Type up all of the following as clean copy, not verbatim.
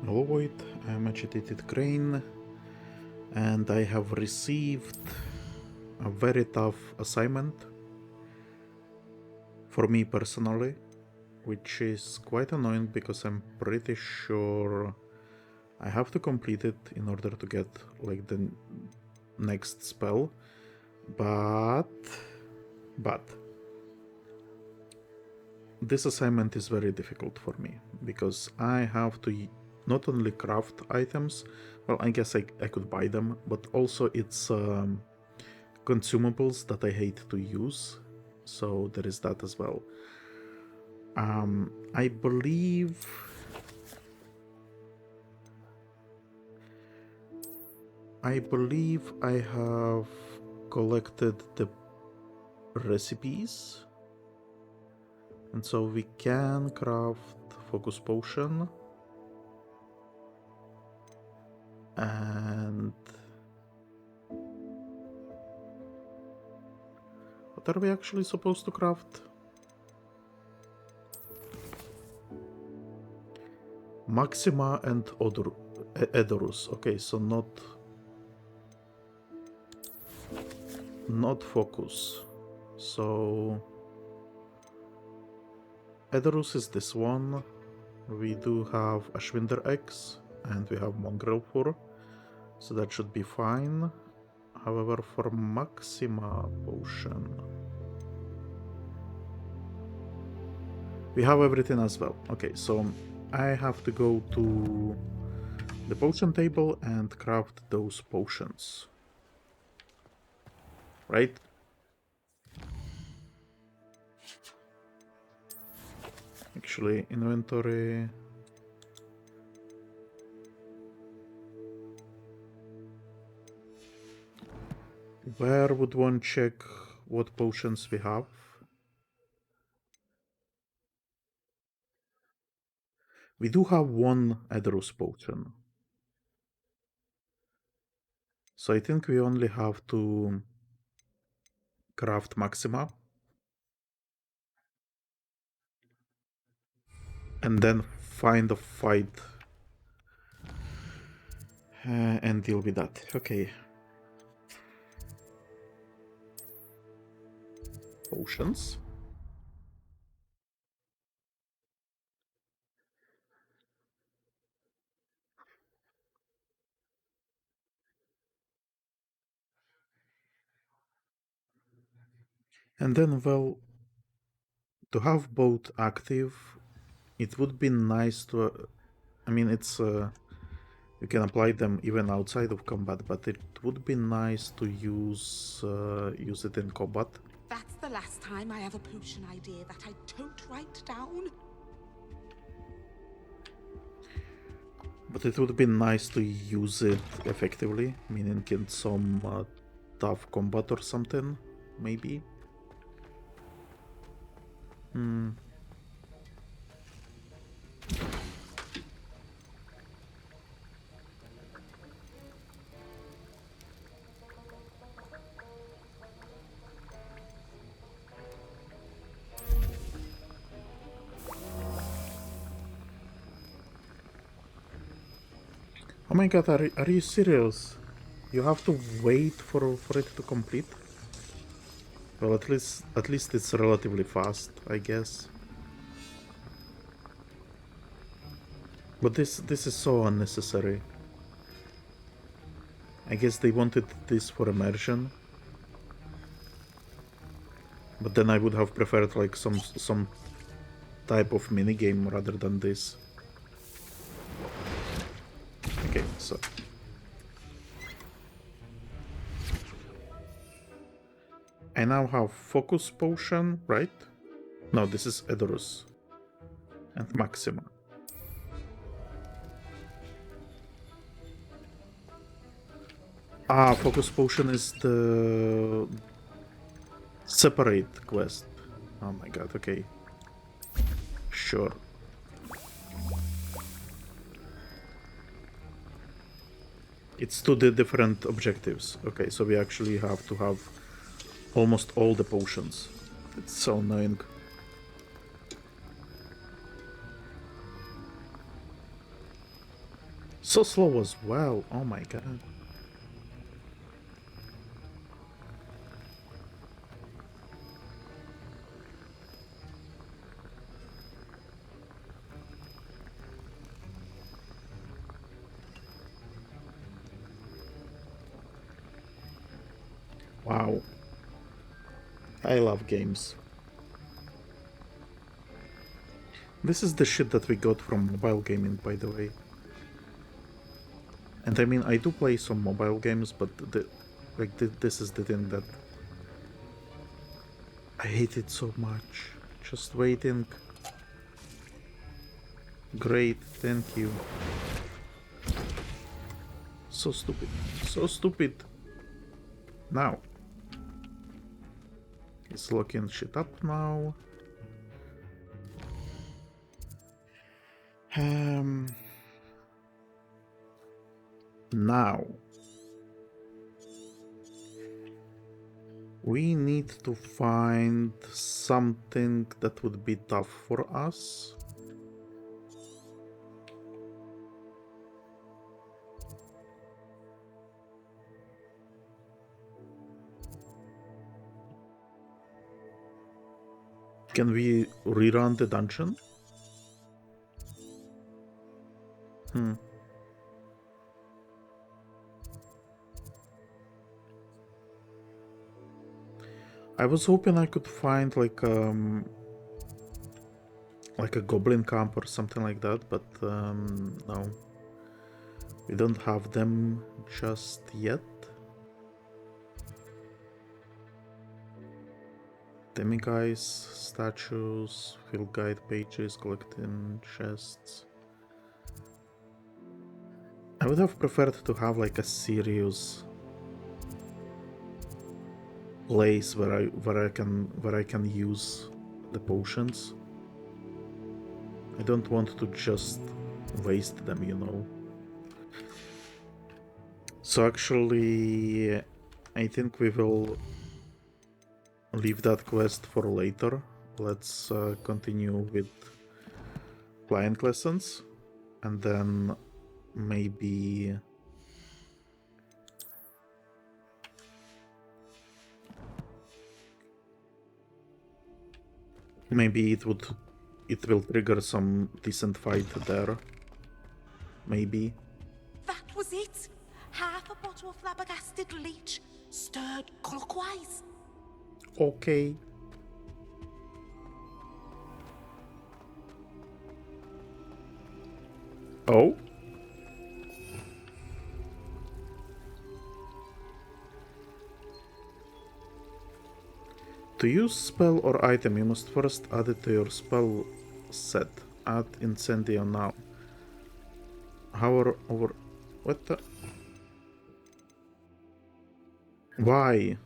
Avoid, I am agitated grain, and I have received a very tough assignment for me personally, which is quite annoying because I'm pretty sure I have to complete it in order to get like the next spell, but this assignment is very difficult for me because I have to not only craft items, well, I guess I could buy them, but also it's consumables that I hate to use, so there is that as well. I believe I have collected the recipes, and so we can craft focus potion, and what are we actually supposed to craft? Maxima and Edorus. Okay, so not focus. So Edorus is this one. We do have Ashwinder X and we have Mongrel Fur, so that should be fine. However, for Maxima potion, we have everything as well. Okay, so I have to go to the potion table and craft those potions. Right? Actually, inventory. Where would one check what potions we have? We do have one Edrus potion. So I think we only have to craft Maxima. And then find a fight. And deal with that. Okay. Potions. And then, well, to have both active, it would be nice to... I mean, it's... you can apply them even outside of combat, but it would be nice to use it in combat. That's the last time I have a potion idea that I don't write down. But it would be nice to use it effectively, meaning in some tough combat or something, maybe. Oh my god, are you serious? You have to wait for it to complete? Well, at least it's relatively fast, I guess. But this is so unnecessary. I guess they wanted this for immersion. But then I would have preferred like some type of minigame rather than this. Okay, so I now have Focus Potion, right? No, this is Edorus. And Maxima. Ah, Focus Potion is the separate quest. Oh my god, okay. Sure. It's two different objectives. Okay, so we actually have to have almost all the potions. It's so annoying. So slow as well. Oh my god. Wow. I love games. This is the shit that we got from mobile gaming, by the way. And I mean, I do play some mobile games, but this is the thing that I hate it so much. Just waiting. Great, thank you. So stupid. So stupid. Now. He's locking shit up now. Now. We need to find something that would be tough for us. Can we rerun the dungeon? I was hoping I could find like a goblin camp or something like that, but no. We don't have them just yet. Demiguise, statues, field guide pages, collecting chests. I would have preferred to have like a serious place where I can use the potions. I don't want to just waste them, you know. So actually, I think we will leave that quest for later. Let's continue with client lessons, and then maybe it will trigger some decent fight there. Maybe. That was it. Half a bottle of flabbergasted leech, stirred clockwise. Okay. Oh? To use spell or item, you must first add it to your spell set. Add Incendio now. Hover over... What the... Why?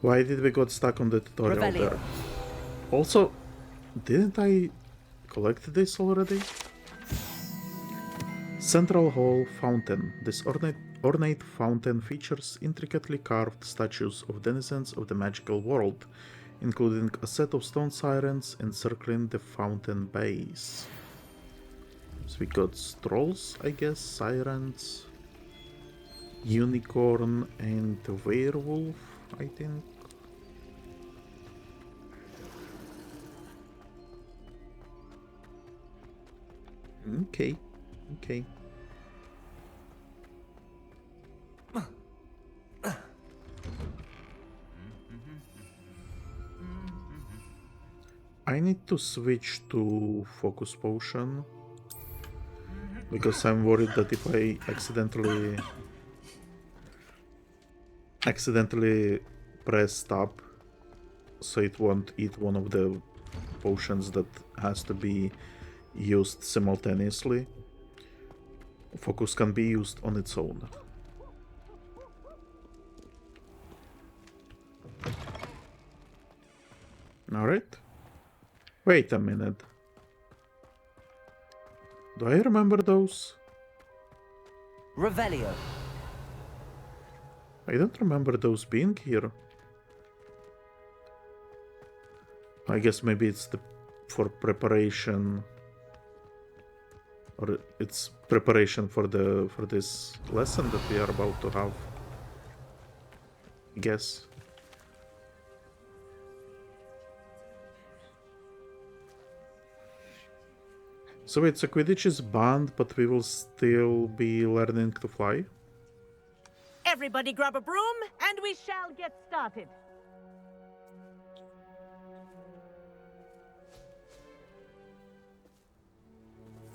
Why did we got stuck on the tutorial there? Also, didn't I collect this already? Central Hall Fountain. This ornate fountain features intricately carved statues of denizens of the magical world, including a set of stone sirens encircling the fountain base. So we got trolls, I guess, sirens, unicorn, and werewolf, I think. Okay, okay. I need to switch to focus potion because I'm worried that if I accidentally press tab, so it won't eat one of the potions that has to be used simultaneously. Focus can be used on its own. Alright. Wait a minute. Do I remember those? Revelio. I don't remember those being here. I guess maybe it's the for preparation, or it's preparation for this lesson that we are about to have, I guess. So wait, so Quidditch is banned, but we will still be learning to fly? Everybody grab a broom, and we shall get started.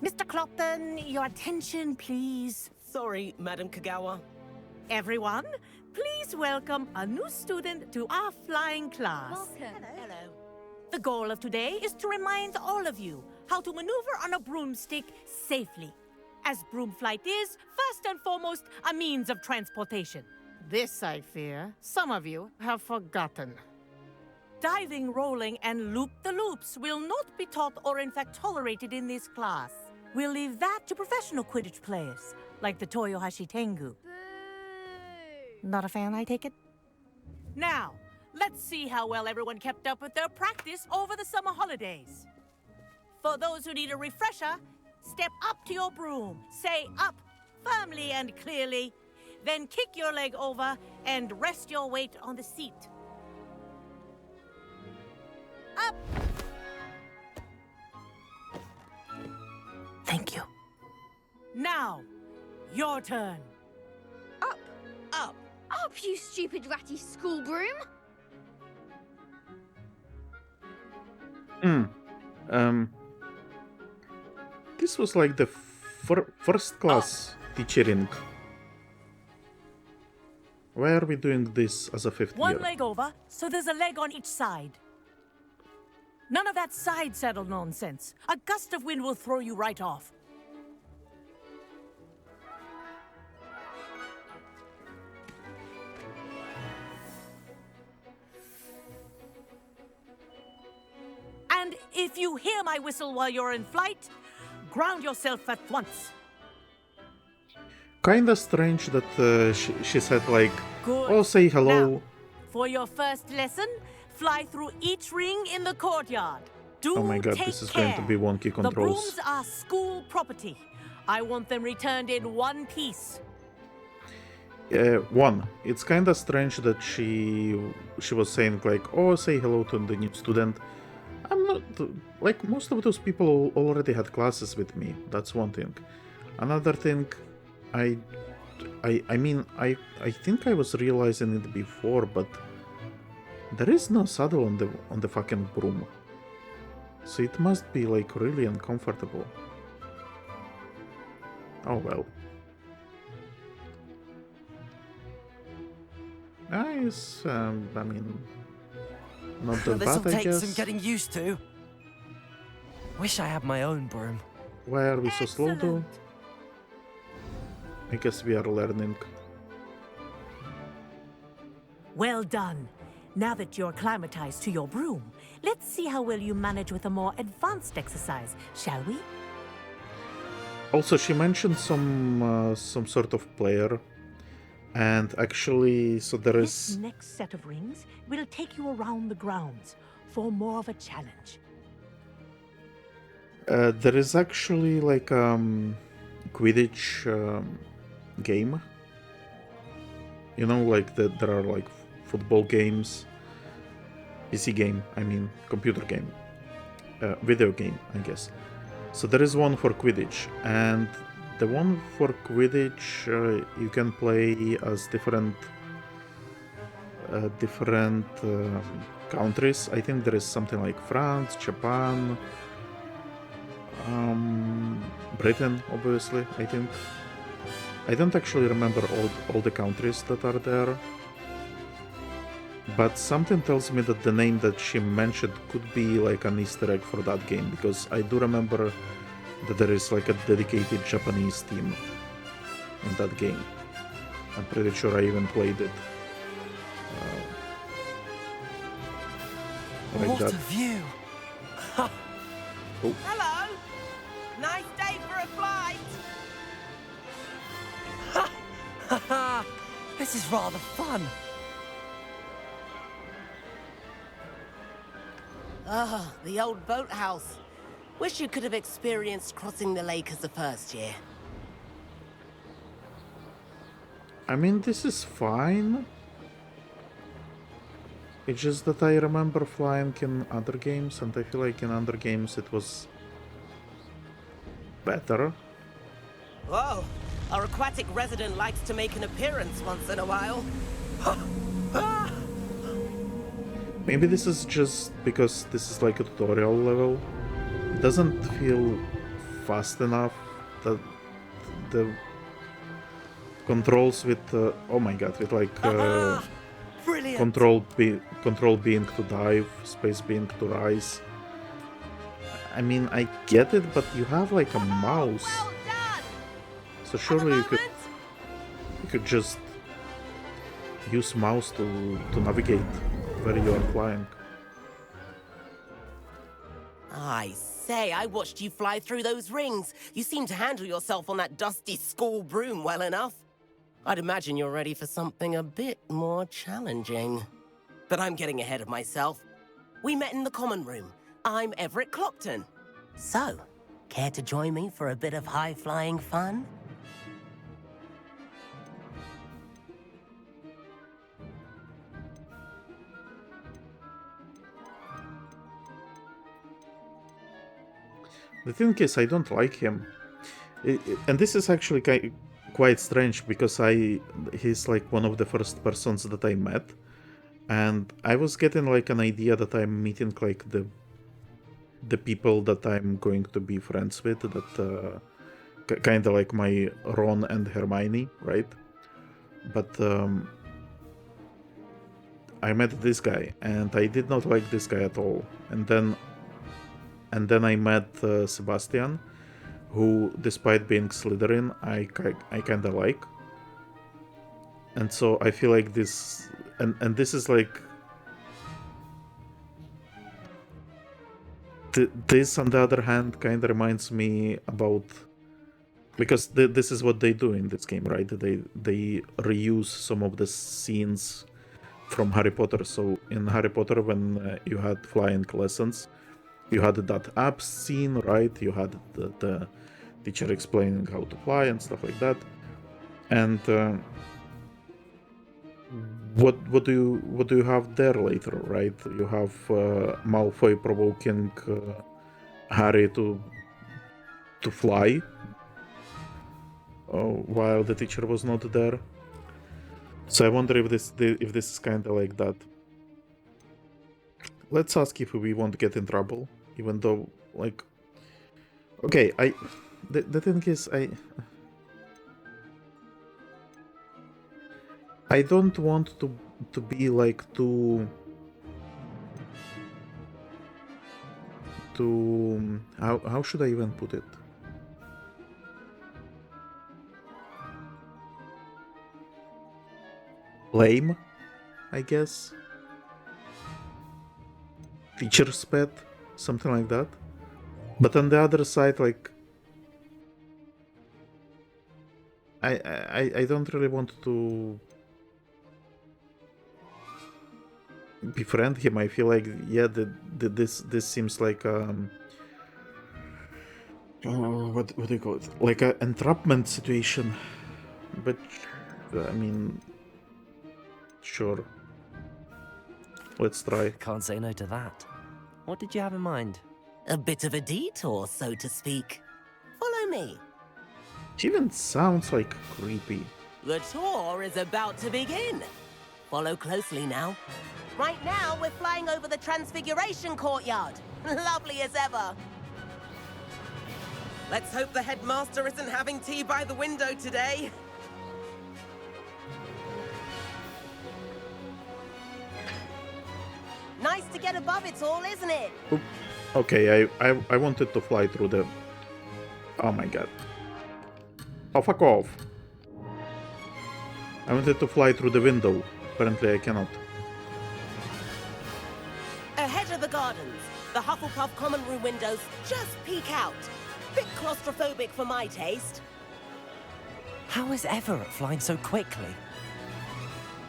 Mr. Clopton, your attention, please. Sorry, Madam Kogawa. Everyone, please welcome a new student to our flying class. Welcome. Hello. The goal of today is to remind all of you how to maneuver on a broomstick safely, as broom flight is, first and foremost, a means of transportation. This, I fear, some of you have forgotten. Diving, rolling, and loop-the-loops will not be taught or in fact tolerated in this class. We'll leave that to professional Quidditch players, like the Toyohashi Tengu. Boo! Not a fan, I take it? Now, let's see how well everyone kept up with their practice over the summer holidays. For those who need a refresher, step up to your broom, say up firmly and clearly, then kick your leg over and rest your weight on the seat. Up! Thank you. Now, your turn. Up! Up. Up, you stupid ratty school broom! This was like the first class teaching. Why are we doing this as a fifth One year? leg over, so there's a leg on each side. None of that side saddle nonsense. A gust of wind will throw you right off. And if you hear my whistle while you're in flight, ground yourself at once. Kinda strange that she said like, Good. oh, say hello. Now, for your first lesson, fly through each ring in the courtyard. Do Oh my god, take this is care. going to be wonky The controls. brooms are school property. I want them returned in one piece. One, it's kinda strange that she was saying like, oh, say hello to the new student. I'm not, like, most of those people already had classes with me. That's one thing. Another thing, I mean, I think I was realizing it before, but there is no saddle on the fucking broom. So it must be like really uncomfortable. Oh well. Nice. I mean, not that This'll bad, I take guess. some getting used to. Wish I had my own broom. Why are we so slow though? Excellent. I guess we are learning. Well done. Now that you're acclimatized to your broom, let's see how well you manage with a more advanced exercise, shall we? Also, she mentioned some sort of player, and actually, so there This is. next set of rings will take you around the grounds for more of a challenge. There is actually like Quidditch game. You know, like there are like football games, PC game, I mean computer game, video game, I guess. So there is one for Quidditch, and the one for Quidditch you can play as different countries. I think there is something like France, Japan, Britain, obviously, I think. I don't actually remember all the countries that are there. But something tells me that the name that she mentioned could be like an Easter egg for that game, because I do remember that there is like a dedicated Japanese team in that game. I'm pretty sure I even played it. Like What that. a view! Hello! Nice day for a flight! Haha! This is rather fun. Ah, the old boathouse. Wish you could have experienced crossing the lake as a first year. I mean, this is fine. It's just that I remember flying in other games, and I feel like in other games it was better. Whoa, our aquatic resident likes to make an appearance once in a while. Maybe this is just because this is like a tutorial level. It doesn't feel fast enough. The controls with oh my god, with like Brilliant. control being to dive, space being to rise. I mean, I get it, but you have like a mouse, Well done. so surely you could just use mouse to navigate where you are flying. I say, I watched you fly through those rings. You seem to handle yourself on that dusty school broom well enough. I'd imagine you're ready for something a bit more challenging. But I'm getting ahead of myself. We met in the common room. I'm Everett Clopton. So, care to join me for a bit of high-flying fun? The thing is, I don't like him. And this is actually quite strange, because he's like one of the first persons that I met. And I was getting like an idea that I'm meeting like the people that I'm going to be friends with, that kind of like my Ron and Hermione, right? But I met this guy, and I did not like this guy at all. And then I met Sebastian, who, despite being Slytherin, I kind of like. And so I feel like this, and this is like, this on the other hand kind of reminds me about, because this is what they do in this game, right? They reuse some of the scenes from Harry Potter. So in Harry Potter, when you had flying lessons, you had that app scene, right? You had the teacher explaining how to fly and stuff like that. And what do you have there later, right? You have Malfoy provoking Harry to fly while the teacher was not there. So I wonder if this is kind of like that. Let's ask if we won't get in trouble, even though, like, okay, the thing is, I don't want to be like too how should I even put it? Lame, I guess. Teacher's pet, something like that. But on the other side, like, I don't really want to befriend him. I feel like, yeah, this seems like what do you call it? Like an entrapment situation. But I mean, sure. Let's try. Can't say no to that. What did you have in mind? A bit of a detour, so to speak. Follow me. It even sounds like creepy. The tour is about to begin. Follow closely now. Right now, we're flying over the Transfiguration Courtyard. Lovely as ever. Let's hope the headmaster isn't having tea by the window today. Nice to get above it all, isn't it? Oop. Okay, I wanted to fly through the... Oh my god. Oh, fuck off. I wanted to fly through the window. Apparently I cannot. Ahead of the gardens, the Hufflepuff common room windows just peek out. Bit claustrophobic for my taste. How is Everett flying so quickly?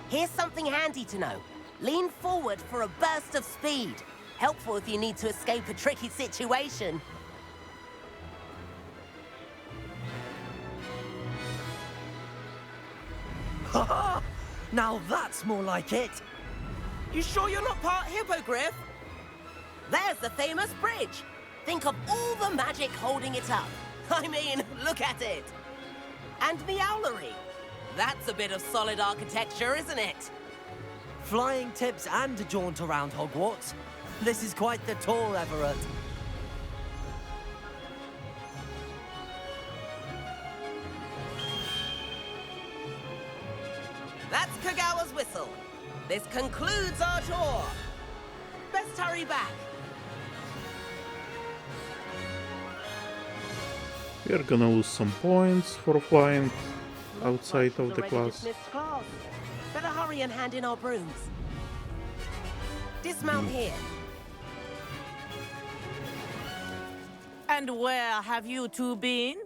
Here's something handy to know. Lean forward for a burst of speed. Helpful if you need to escape a tricky situation. Ha! Now that's more like it. You sure you're not part hippogriff? There's the famous bridge. Think of all the magic holding it up. I mean, look at it. And the owlery. That's a bit of solid architecture, isn't it? Flying tips and a jaunt around Hogwarts. This is quite the tour, Everett. That's Kogawa's whistle. This concludes our tour. Best hurry back. We are gonna lose some points for flying outside of the Already class. dismissed class. Better hurry and hand in our brooms. Dismount here. And where have you two been?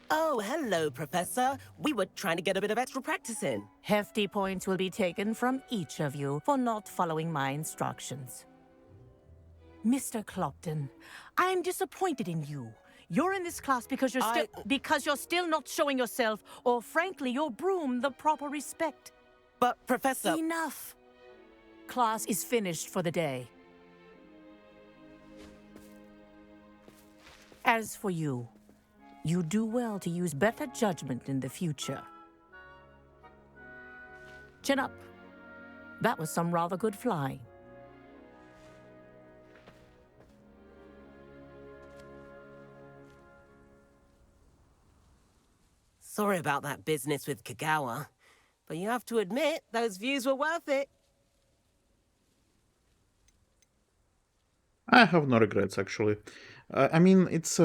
Oh, hello, Professor. We were trying to get a bit of extra practice in. Hefty points will be taken from each of you for not following my instructions. Mr. Clopton, I'm disappointed in you. You're in this class because you're still not showing yourself, or frankly, your broom the proper respect. But, Professor... Enough. Class is finished for the day. As for you, you do well to use better judgment in the future. Chin up. That was some rather good flying. Sorry about that business with Kogawa, but you have to admit, those views were worth it. I have no regrets, actually. I mean, it's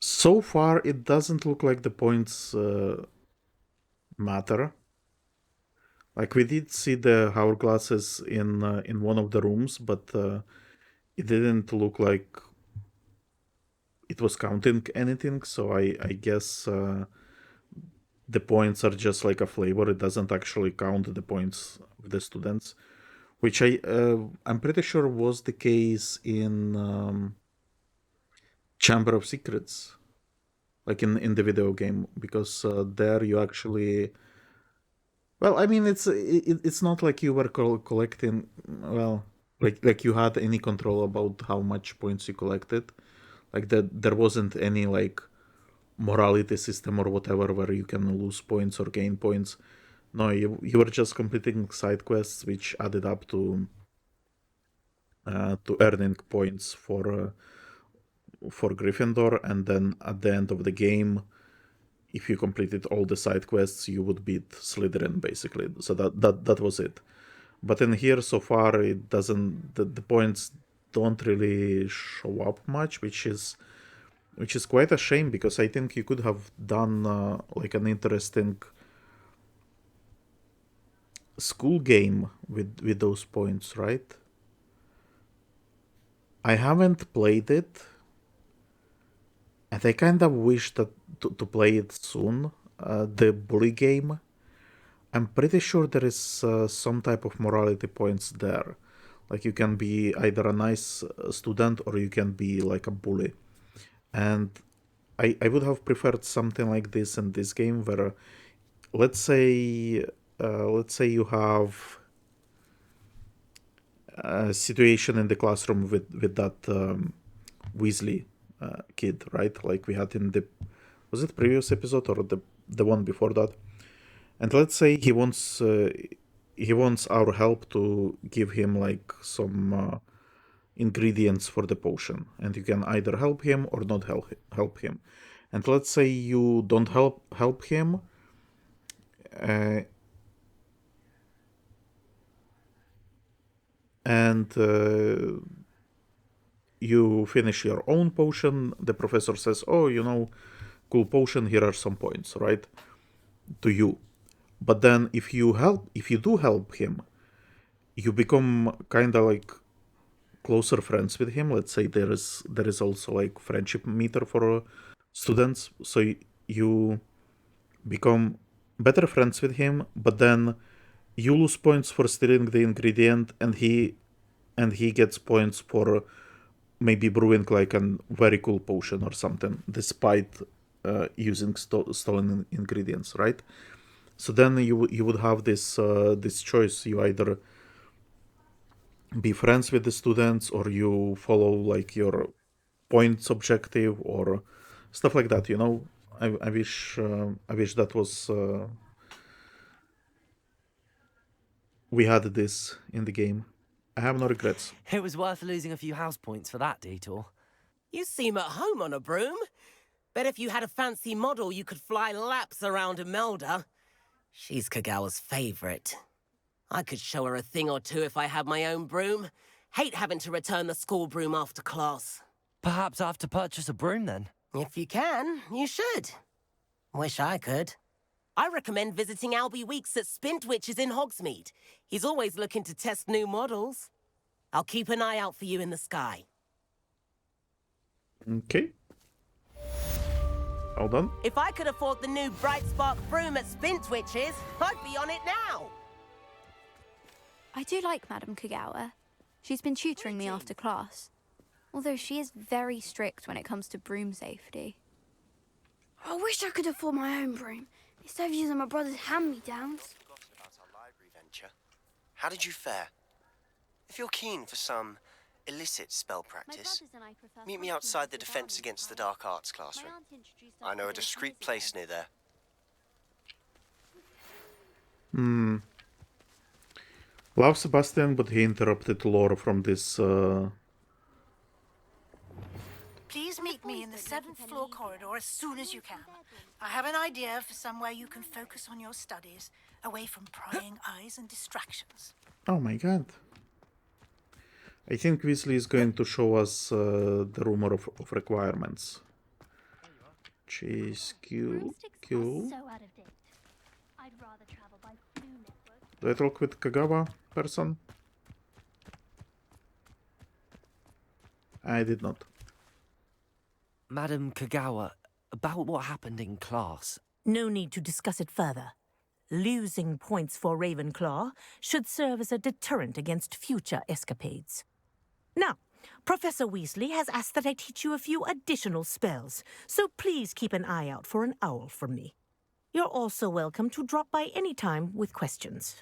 so far it doesn't look like the points matter. Like, we did see the hourglasses in one of the rooms, but it didn't look like it was counting anything, so I guess the points are just like a flavor. It doesn't actually count the points of the students, which I'm pretty sure was the case in Chamber of Secrets, like in the video game, because there you actually, well, I mean, it's not like you were collecting, well, like you had any control about how much points you collected, like that there wasn't any like morality system or whatever where you can lose points or gain points. No, you were just completing side quests which added up to earning points for Gryffindor, and then at the end of the game, if you completed all the side quests, you would beat Slytherin basically. So that was it. But in here so far, it doesn't. The points don't really show up much, which is quite a shame, because I think you could have done like an interesting school game with those points, right? I haven't played it, and I kind of wish that to play it soon. The bully game, I'm pretty sure there is some type of morality points there. Like, you can be either a nice student or you can be like a bully. And I would have preferred something like this in this game, where let's say you have a situation in the classroom with that Weasley kid, right? Like we had in was it previous episode or the one before that? And let's say he wants our help to give him like some ingredients for the potion, and you can either help him or not help him. And let's say you don't help him, and you finish your own potion. The professor says, "Oh, cool potion. Here are some points, right, to you." But then if you do help him, you become kind of like closer friends with him. Let's say there is also like friendship meter for students, so you become better friends with him, but then you lose points for stealing the ingredient, and he gets points for maybe brewing like a very cool potion or something, despite using stolen ingredients, right? So then you would have this this choice. You either be friends with the students, or you follow like your points objective or stuff like that. You know, I wish that was we had this in the game. I have no regrets. It was worth losing a few house points for that detour. You seem at home on a broom. Bet if you had a fancy model, you could fly laps around Imelda. She's Kogawa's favorite. I could show her a thing or two if I had my own broom. Hate having to return the school broom after class. Perhaps I have to purchase a broom then. If you can, you should. Wish I could. I recommend visiting Albie Weeks at Spintwitches in Hogsmeade. He's always looking to test new models. I'll keep an eye out for you in the sky. Okay. Hold on. If I could afford the new Bright Spark broom at Spintwitches, I'd be on it now. I do like Madam Kogawa. She's been tutoring me after class. Although she is very strict when it comes to broom safety. I wish I could afford my own broom, instead of using my brother's hand-me-downs. Forgot about our library venture. How did you fare? If you're keen for some illicit spell practice, meet me outside the Defense Against the Dark Arts classroom. I know a discreet place near there. Love Sebastian, but he interrupted Laura from this. Please meet me in the 7th floor corridor as soon as you can. I have an idea for somewhere you can focus on your studies, away from prying eyes and distractions. Oh my god. I think Weasley is going to show us the rumor of requirements. Jeez, cool. Do I talk with Kogawa person? I did not. Madam Kogawa, about what happened in class. No need to discuss it further. Losing points for Ravenclaw should serve as a deterrent against future escapades. Now, Professor Weasley has asked that I teach you a few additional spells, so please keep an eye out for an owl from me. You're also welcome to drop by any time with questions.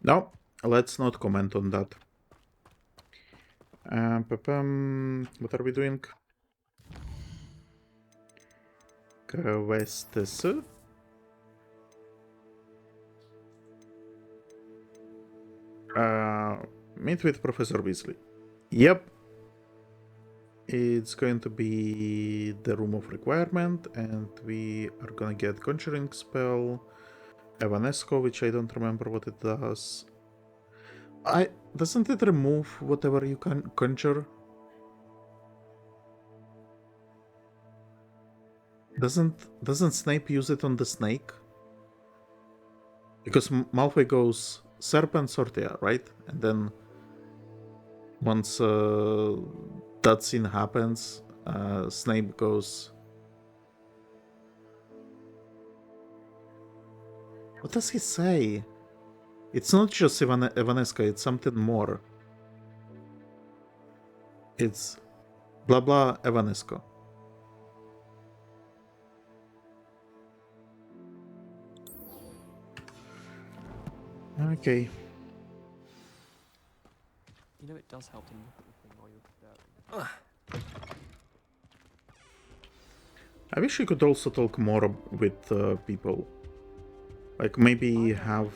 No, let's not comment on that. What are we doing? Quests. Meet with Professor Weasley. Yep. It's going to be the room of requirement, and we are gonna get conjuring spell, Evanesco, which I don't remember what it does. Doesn't it remove whatever you can conjure? Doesn't Snape use it on the snake? Because Malfoy goes serpent sortia, right? And then once that scene happens, Snape goes. What does he say? It's not just Evanesca, it's something more. It's blah blah Evanesco. Okay. You know, it does help to look at the thing while you're preparing. I wish you could also talk more with people. Like maybe have...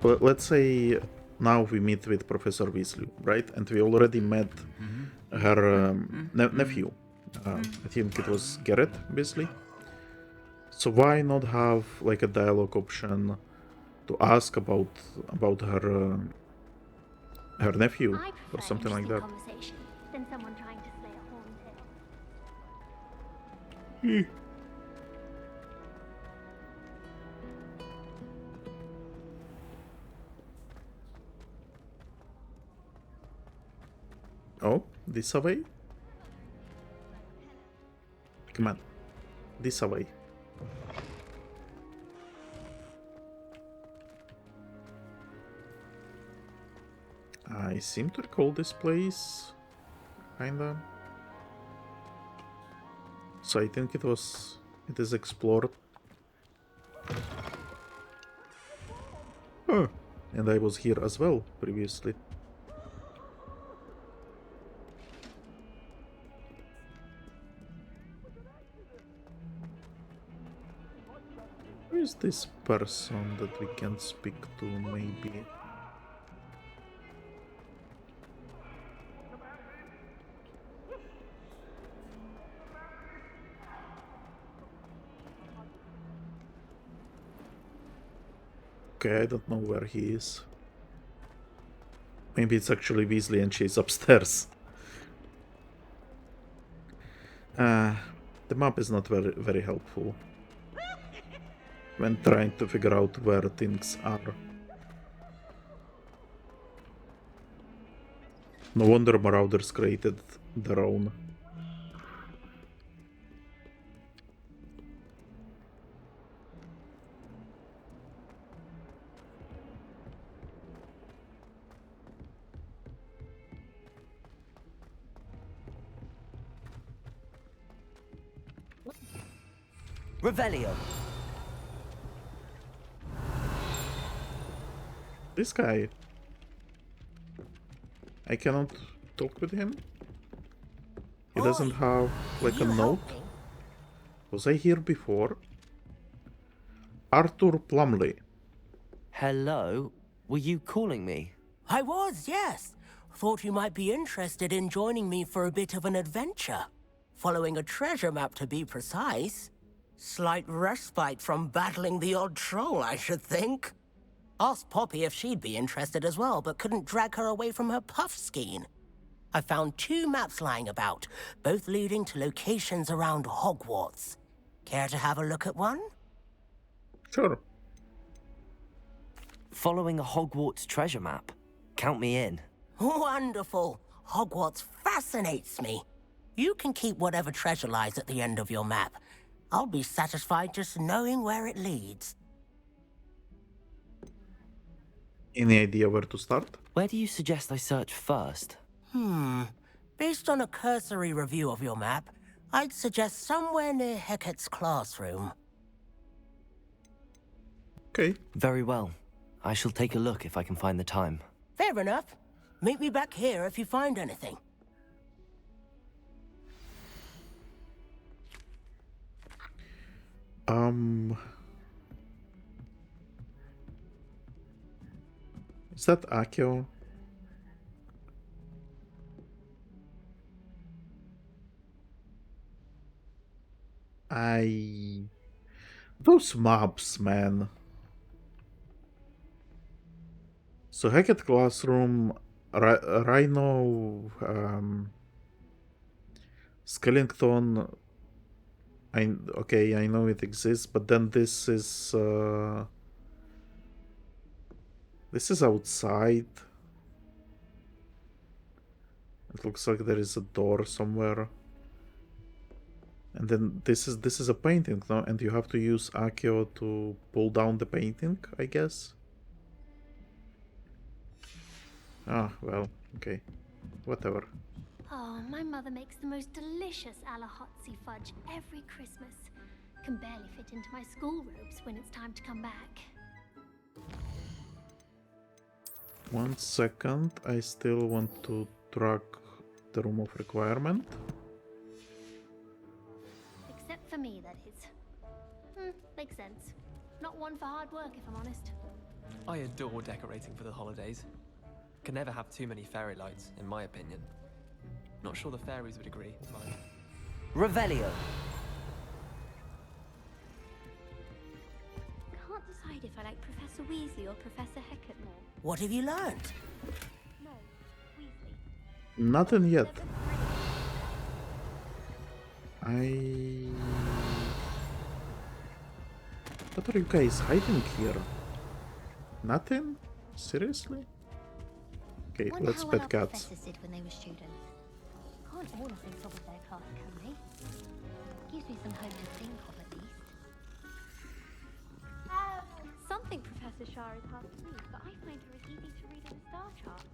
Let's say now we meet with Professor Weasley, right? And we already met her nephew. I think it was Garrett Weasley. So why not have like a dialogue option to ask about her her nephew or something like that? Than someone trying to slay a horned hill. Oh, this away? Come on. This away. I seem to recall this place. Kinda. So I think it is explored. Oh, and I was here as well previously. Who is this person that we can speak to, maybe? Okay, I don't know where he is. Maybe it's actually Weasley and she's upstairs. The map is not very helpful when trying to figure out where things are. No wonder Marauders created their own. Revelio. This guy. I cannot talk with him. He doesn't have like a note. Was I here before? Arthur Plummly. Hello? Were you calling me? I was, yes. Thought you might be interested in joining me for a bit of an adventure. Following a treasure map, to be precise. Slight respite from battling the odd troll, I should think. Asked Poppy if she'd be interested as well, but couldn't drag her away from her puff skein. I found 2 maps lying about, both leading to locations around Hogwarts. Care to have a look at one? Sure. Following a Hogwarts treasure map? Count me in. Wonderful. Hogwarts fascinates me. You can keep whatever treasure lies at the end of your map. I'll be satisfied just knowing where it leads. Any idea where to start? Where do you suggest I search first? Based on a cursory review of your map, I'd suggest somewhere near Hecat's classroom. Okay. Very well. I shall take a look if I can find the time. Fair enough. Meet me back here if you find anything. Is that Akio? Those maps, man. So Hecate Classroom, Rhino, Skellington. Okay, I know it exists, but then this is outside. It looks like there is a door somewhere. And then this is a painting, no? And you have to use Akio to pull down the painting, I guess. Ah, well, okay. Whatever. Oh, my mother makes the most delicious Alahotzi fudge every Christmas. Can barely fit into my school robes when it's time to come back. 1 second, I still want to track the room of requirement. Except for me, that is. Makes sense. Not one for hard work, if I'm honest. I adore decorating for the holidays. Can never have too many fairy lights, in my opinion. Not sure the fairies would agree, but... Revelio. Can't decide if I like Professor Weasley or Professor Hecate more. What have you learned? No, Weasley. Nothing yet. What are you guys hiding here? Nothing? Seriously? Okay, let's pet cats. Did when they were students. can't all have been top of their class, can they? Gives me some hope to think of, at least. Some think Professor Shah is hard to read, but I find her as easy to read as a star chart.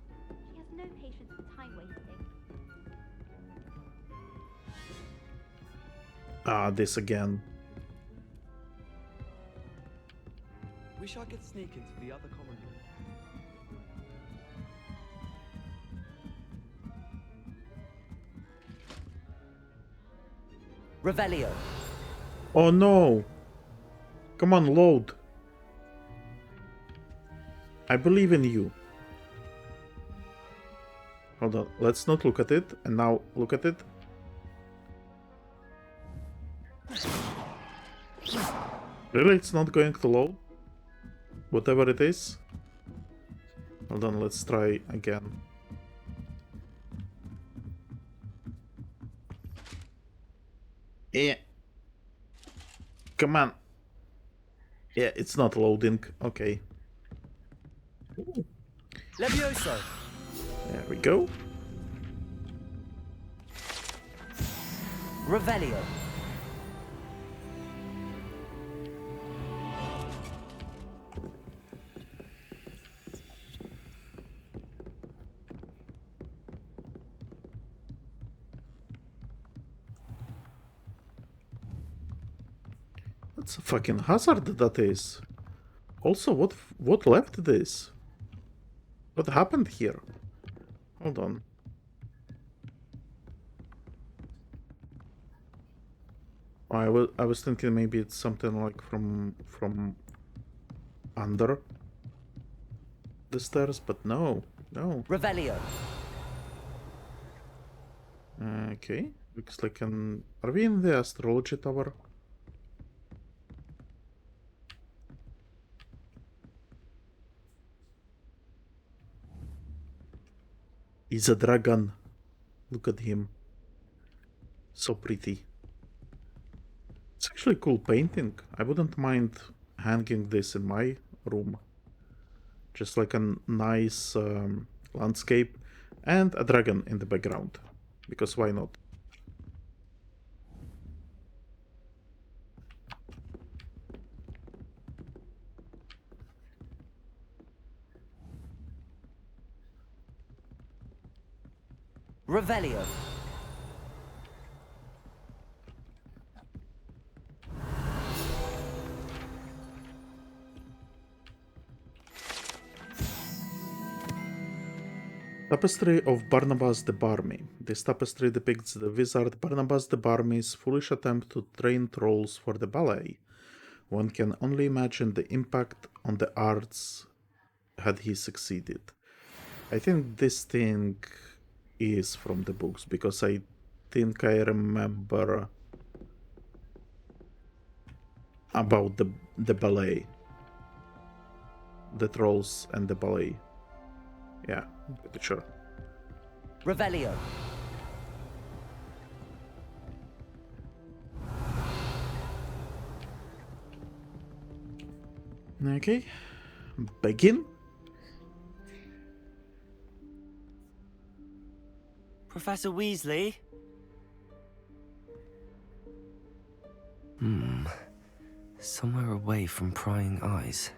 She has no patience for time wasting. Ah, this again. Wish I could sneak into the other common room. Revelio. Oh no! Come on, load. I believe in you. Hold on, let's not look at it, and now look at it. Really, it's not going to load? Whatever it is? Hold on, let's try again. Yeah. Come on. Yeah, it's not loading. Okay. Levioso. There we go. Revelio. That's a fucking hazard, that is. Also, what left this? What happened here? Hold on. I was thinking maybe it's something like from under the stairs, but no. Revelio. Okay, looks like an... Are we in the astrology tower? He's a dragon. Look at him. So pretty. It's actually a cool painting. I wouldn't mind hanging this in my room. Just like a nice landscape and a dragon in the background. Because why not? Revelio. Tapestry of Barnabas the Barmy. This tapestry depicts the wizard Barnabas the Barmy's foolish attempt to train trolls for the ballet. One can only imagine the impact on the arts had he succeeded. I think this thing is from the books, because I think I remember about the ballet. The trolls and the ballet. Yeah, I'm pretty sure. Revelio. Okay, begin. Professor Weasley? Somewhere away from prying eyes.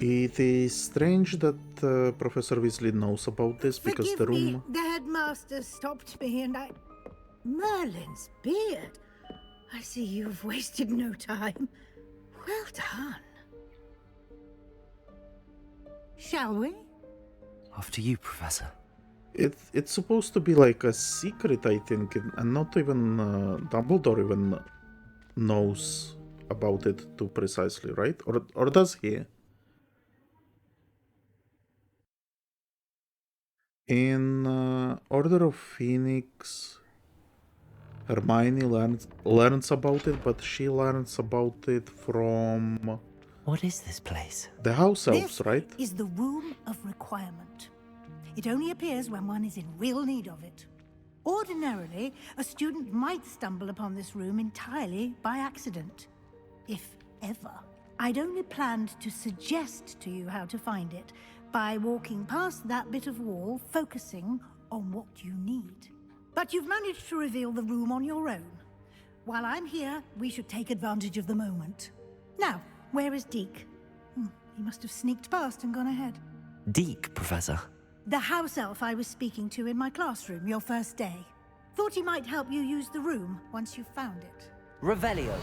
It is strange that Professor Weasley knows about this, because the room... Forgive me, the headmaster stopped me and I... Merlin's beard. I see you've wasted no time. Well done. Shall we? After you, Professor. It's supposed to be like a secret, I think, and not even Dumbledore even knows about it too precisely, right? Or does he? In Order of Phoenix, Hermione learns about it, but she learns about it from... What is this place? The house elves, right? This is the Room of Requirement. It only appears when one is in real need of it. Ordinarily, a student might stumble upon this room entirely by accident. If ever. I'd only planned to suggest to you how to find it by walking past that bit of wall, focusing on what you need. But you've managed to reveal the room on your own. While I'm here, we should take advantage of the moment. Now, where is Deek? He must have sneaked past and gone ahead. Deek, Professor. The house elf I was speaking to in my classroom your first day. Thought he might help you use the room once you've found it. Revelio.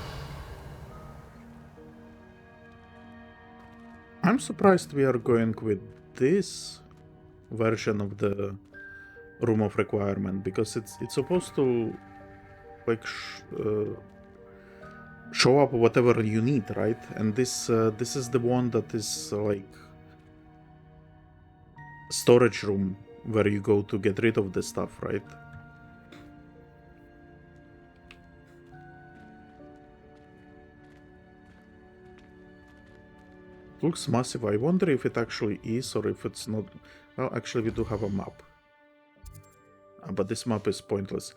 I'm surprised we are going with this version of the Room of Requirement, because it's supposed to like show up whatever you need, right? And this is the one that is like storage room where you go to get rid of the stuff, right? Looks massive. I wonder if it actually is or if it's not. Well, actually we do have a map. But this map is pointless.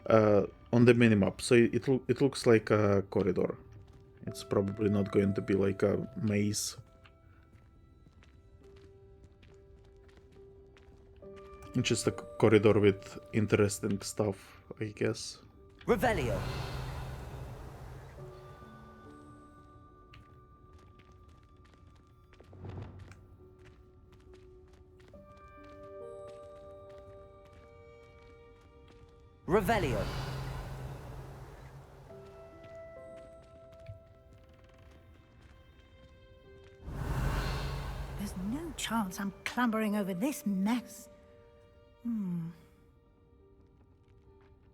On the minimap, so it looks like a corridor. It's probably not going to be like a maze. It's just a corridor with interesting stuff, I guess. Revelio. Revelio. There's no chance I'm clambering over this mess.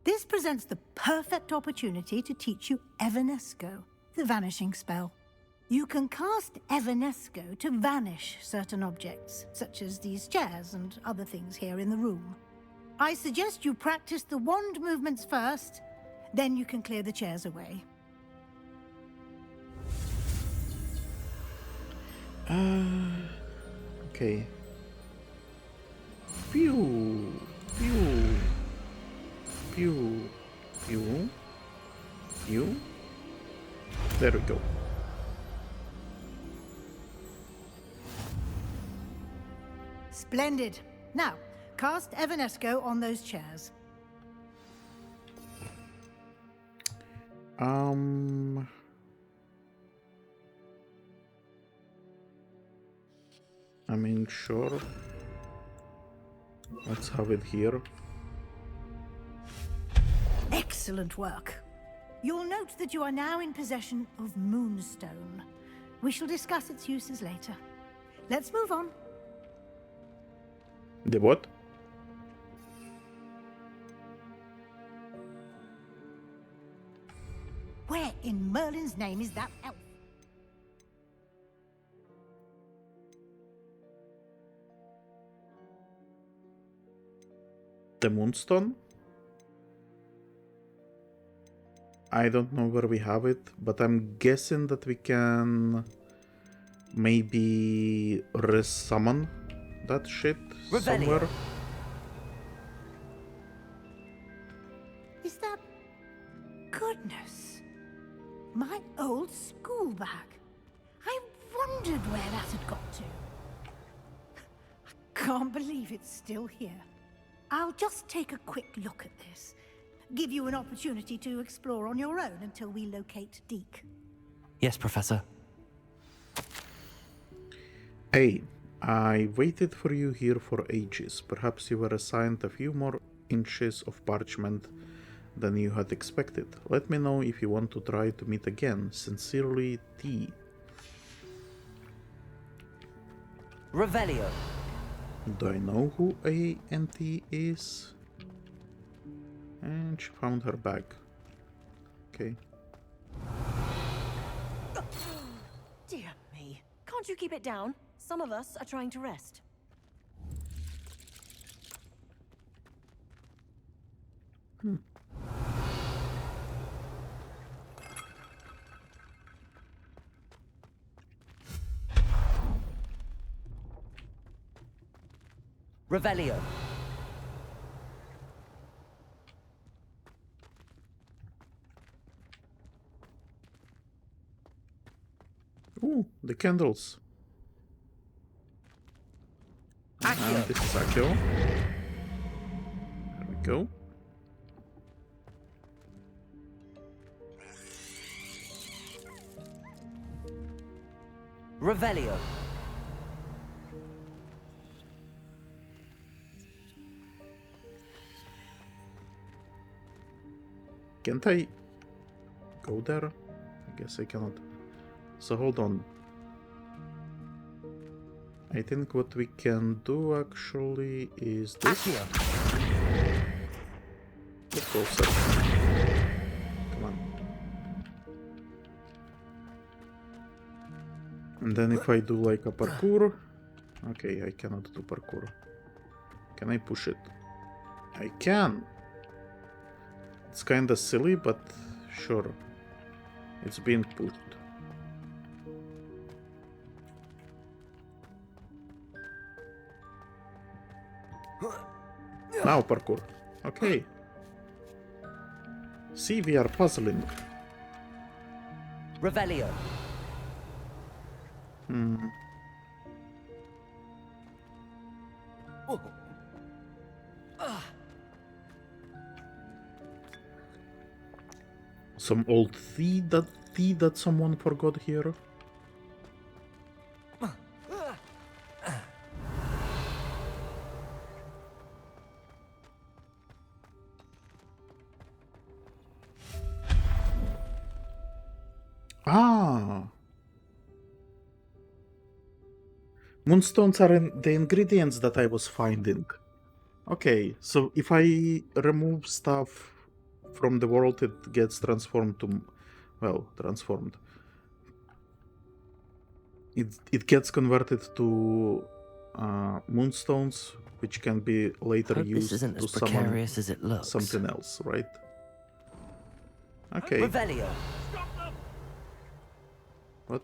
This presents the perfect opportunity to teach you Evanesco, the vanishing spell. You can cast Evanesco to vanish certain objects, such as these chairs and other things here in the room. I suggest you practice the wand movements first, then you can clear the chairs away. Okay. Pew, pew, pew, pew, pew. There we go. Splendid. Now, cast Evanesco on those chairs. I mean, sure. Let's have it here. Excellent work. You'll note that you are now in possession of Moonstone. We shall discuss its uses later. Let's move on. The what? Where in Merlin's name is that elf? The Moonstone? I don't know where we have it, but I'm guessing that we can maybe resummon that shit somewhere. Is that... Goodness. My old school bag. I wondered where that had got to. I can't believe it's still here. I'll just take a quick look at this. Give you an opportunity to explore on your own until we locate Deek. Yes, Professor. Hey, I waited for you here for ages. Perhaps you were assigned a few more inches of parchment than you had expected. Let me know if you want to try to meet again. Sincerely, T. Revelio. Do I know who A&T is? And she found her bag. Okay. Dear me. Can't you keep it down? Some of us are trying to rest. Revelio. Ooh, the candles. Accio. This is Accio. There we go. Revelio. Can't I go there? I guess I cannot. So hold on. I think what we can do actually is this. Get closer. Come on. And then if I do like a parkour... Okay, I cannot do parkour. Can I push it? I can! It's kinda silly, but sure. It's being pushed. Now parkour. Okay. See, we are puzzling. Revelio. Some old tea that someone forgot here. Ah! Moonstones are the ingredients that I was finding. Okay, so if I remove stuff from the world, it gets transformed to... Well, transformed. It gets converted to moonstones, which can be later used this isn't to as summon precarious as it looks. something else, right? Okay. Revelio. What?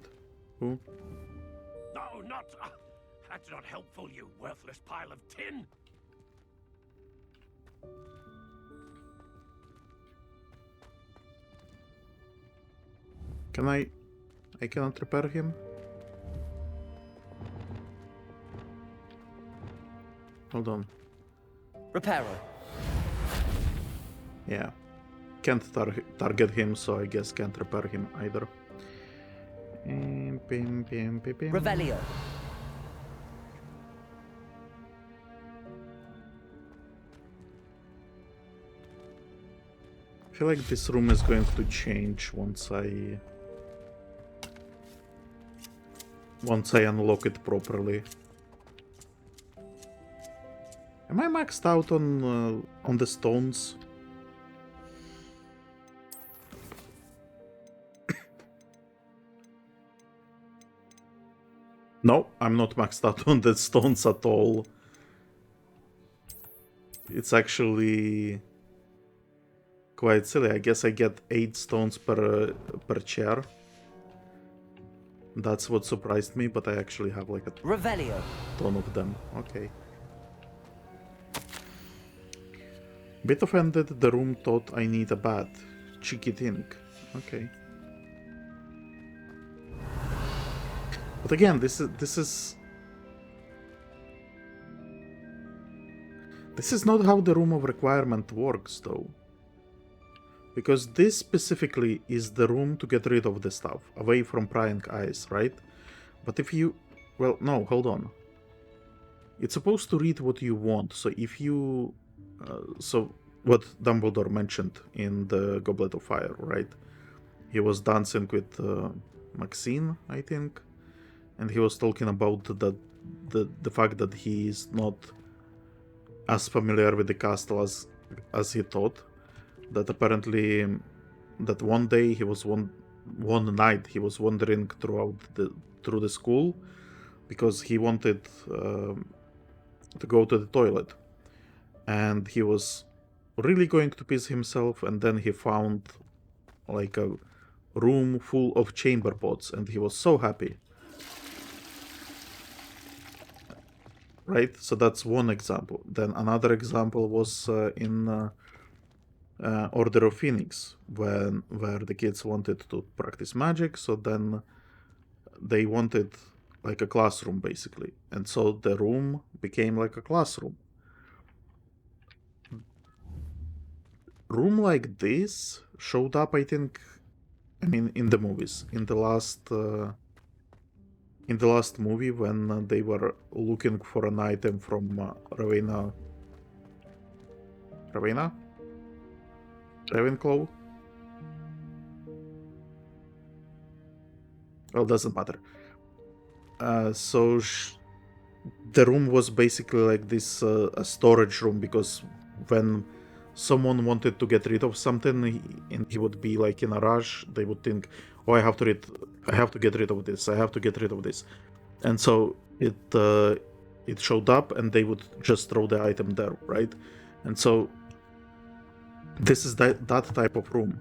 Who? No, not... that's not helpful, you worthless pile of tin! Can I cannot repair him? Hold on. Reparo. Yeah. Can't target him, so I guess can't repair him either. Revelio. I feel like this room is going to change once I unlock it properly. Am I maxed out on the stones? No, I'm not maxed out on the stones at all. It's actually quite silly. I guess I get 8 stones per chair. That's what surprised me, but I actually have like a Revelio. ton of them. Okay. Bit offended, the room thought I need a bat. Cheeky think. Okay. But again, this is not how the room of requirement works, though. Because this specifically is the room to get rid of the stuff, away from prying eyes, right? But if you... Well, no, hold on. It's supposed to read what you want, so if you... so, what Dumbledore mentioned in the Goblet of Fire, right? He was dancing with Maxine, I think, and he was talking about the fact that he is not as familiar with the castle as he thought. That apparently, that one day he was one night he was wandering through the school because he wanted to go to the toilet, and he was really going to piss himself, and then he found like a room full of chamber pots, and he was so happy. right? So that's one example. Then another example was in Order of Phoenix, where the kids wanted to practice magic, so then they wanted like a classroom basically, and so the room became like a classroom. Room like this showed up, I think, I mean, in the movies, in the last movie when they were looking for an item from Ravenclaw. Well, doesn't matter. So the room was basically like this a storage room, because when someone wanted to get rid of something and he would be like in a rush, they would think, oh, I have to get rid of this, I have to get rid of this. And so it showed up and they would just throw the item there, right? And so this is that type of room,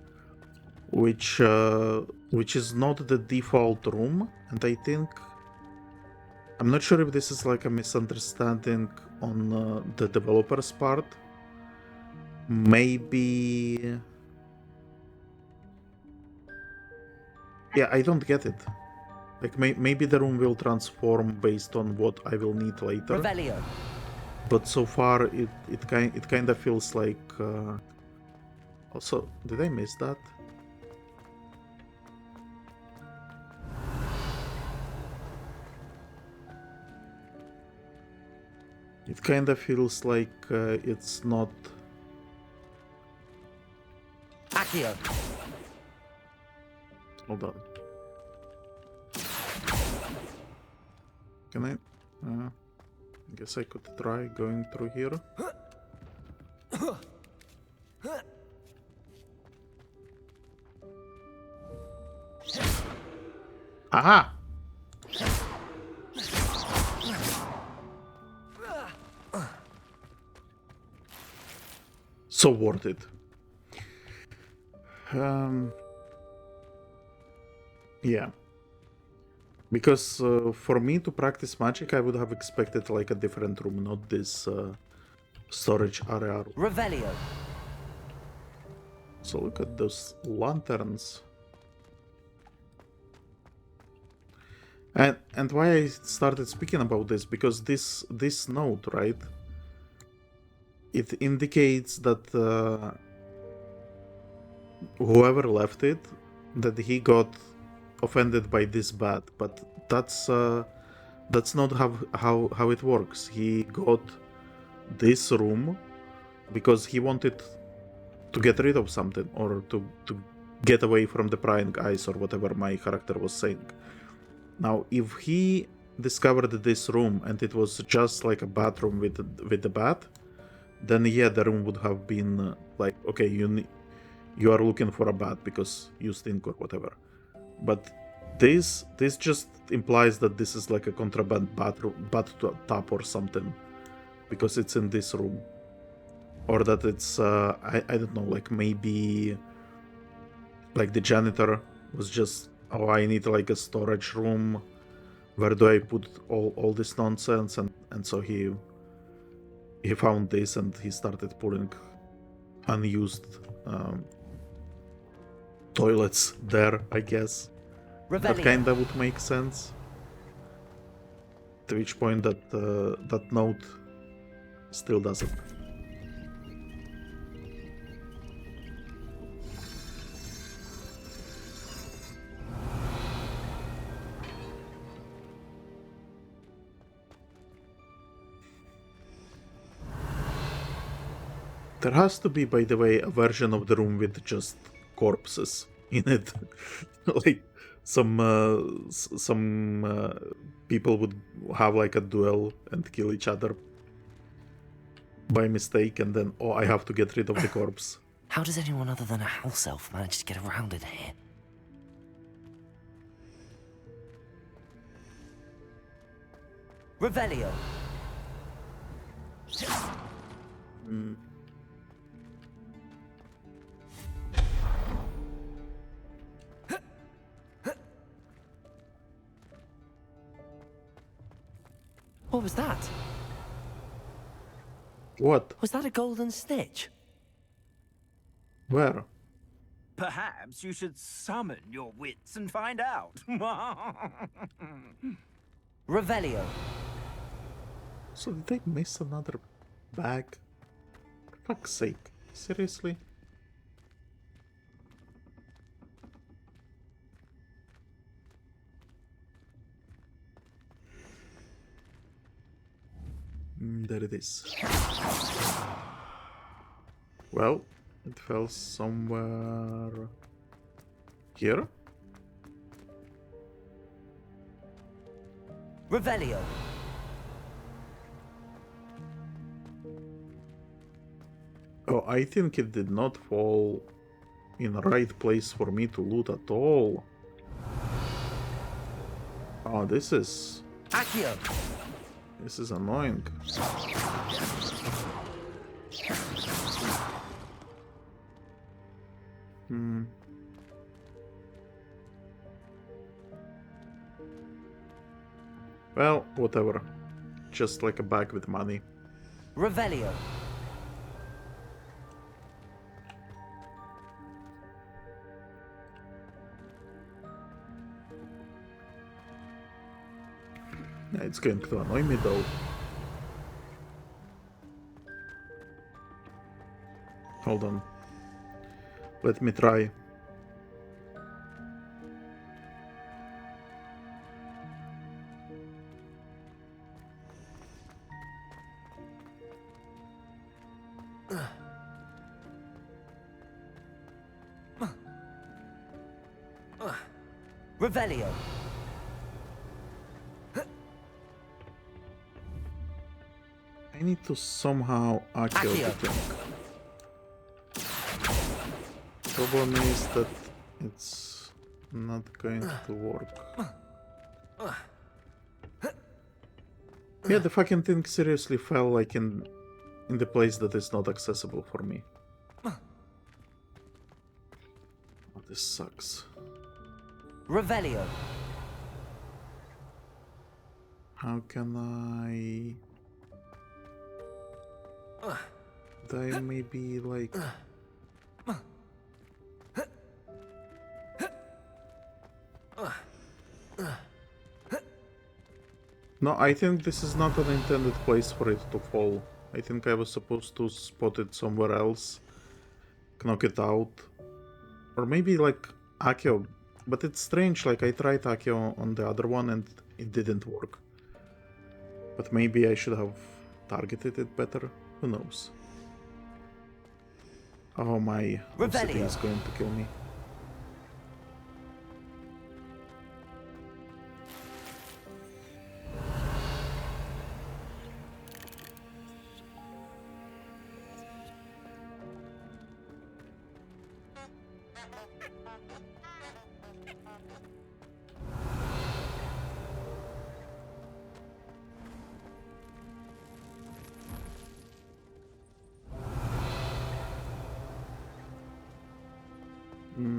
which is not the default room. And I think, I'm not sure if this is like a misunderstanding on the developer's part. Maybe... Yeah, I don't get it. Like, maybe the room will transform based on what I will need later. Revelio. But so far, it kind of feels like... Also, did I miss that? It kind of feels like it's not... Accio. Hold on. Can I? I guess I could try going through here. Aha! So worth it. Yeah. Because for me to practice magic, I would have expected like a different room, not this storage area. Revelio. So look at those lanterns. And why I started speaking about this, because this note, right? It indicates that whoever left it, that he got offended by this bat, but that's not how it works. He got this room because he wanted to get rid of something, or to get away from the prying eyes, or whatever my character was saying. Now, if he discovered this room and it was just like a bathroom with the bat, then yeah, the room would have been like, okay, you are looking for a bat because you stink or whatever. But this just implies that this is like a contraband bat tap or something, because it's in this room. Or that it's I don't know, like maybe like the janitor was just, oh, I need like a storage room, where do I put all this nonsense, and so he found this and he started putting unused toilets there, I guess. Revelio. That kinda would make sense. To which point that note still doesn't. There has to be, by the way, a version of the room with just corpses in it. Like some people would have like a duel and kill each other by mistake, and then, oh, I have to get rid of the corpse. How does anyone other than a house elf manage to get around in here? Revelio. What was that? What? Was that a golden snitch? Where? Perhaps you should summon your wits and find out. Revelio. So did they miss another bag? For fuck's sake. Seriously? There it is. Well, it fell somewhere here. Revelio. Oh, I think it did not fall in the right place for me to loot at all. Oh, this is... Accio. This is annoying. Well, whatever. Just like a bag with money. Revelio. Yeah, it's going to annoy me though. Hold on. Let me try. Revelio. I need to somehow accio the thing. Problem is that it's not going to work. Yeah, the fucking thing seriously fell like in the place that is not accessible for me. Oh, this sucks. Revelio. How can I... Did I maybe like... No, I think this is not an intended place for it to fall. I think I was supposed to spot it somewhere else, knock it out, or maybe like accio. But it's strange, like I tried accio on the other one and it didn't work. But maybe I should have targeted it better. Who knows? Oh, my city is going to kill me.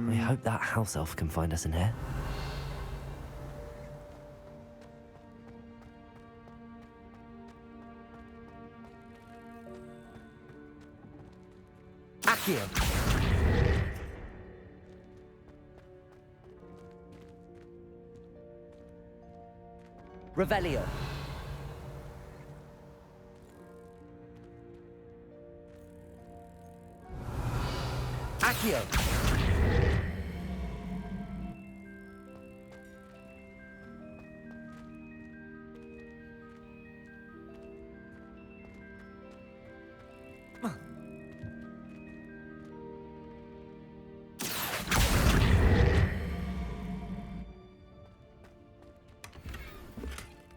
I hope that house elf can find us in here. Accio. Revelio. Accio.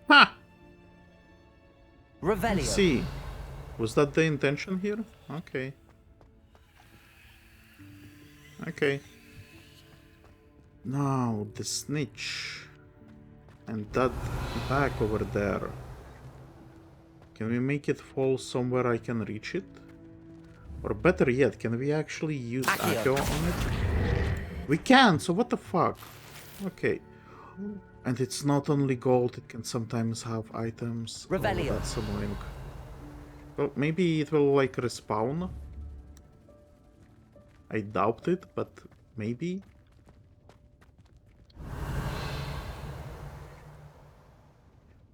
Ha! Revelio. Let's see. Was that the intention here? Okay. Okay. Now, the snitch. And that bag over there. Can we make it fall somewhere I can reach it? Or better yet, can we actually use accio on it? We can, so what the fuck? Okay. And it's not only gold, it can sometimes have items. Revelio. Oh, that's annoying. Well, maybe it will like respawn. I doubt it, but maybe.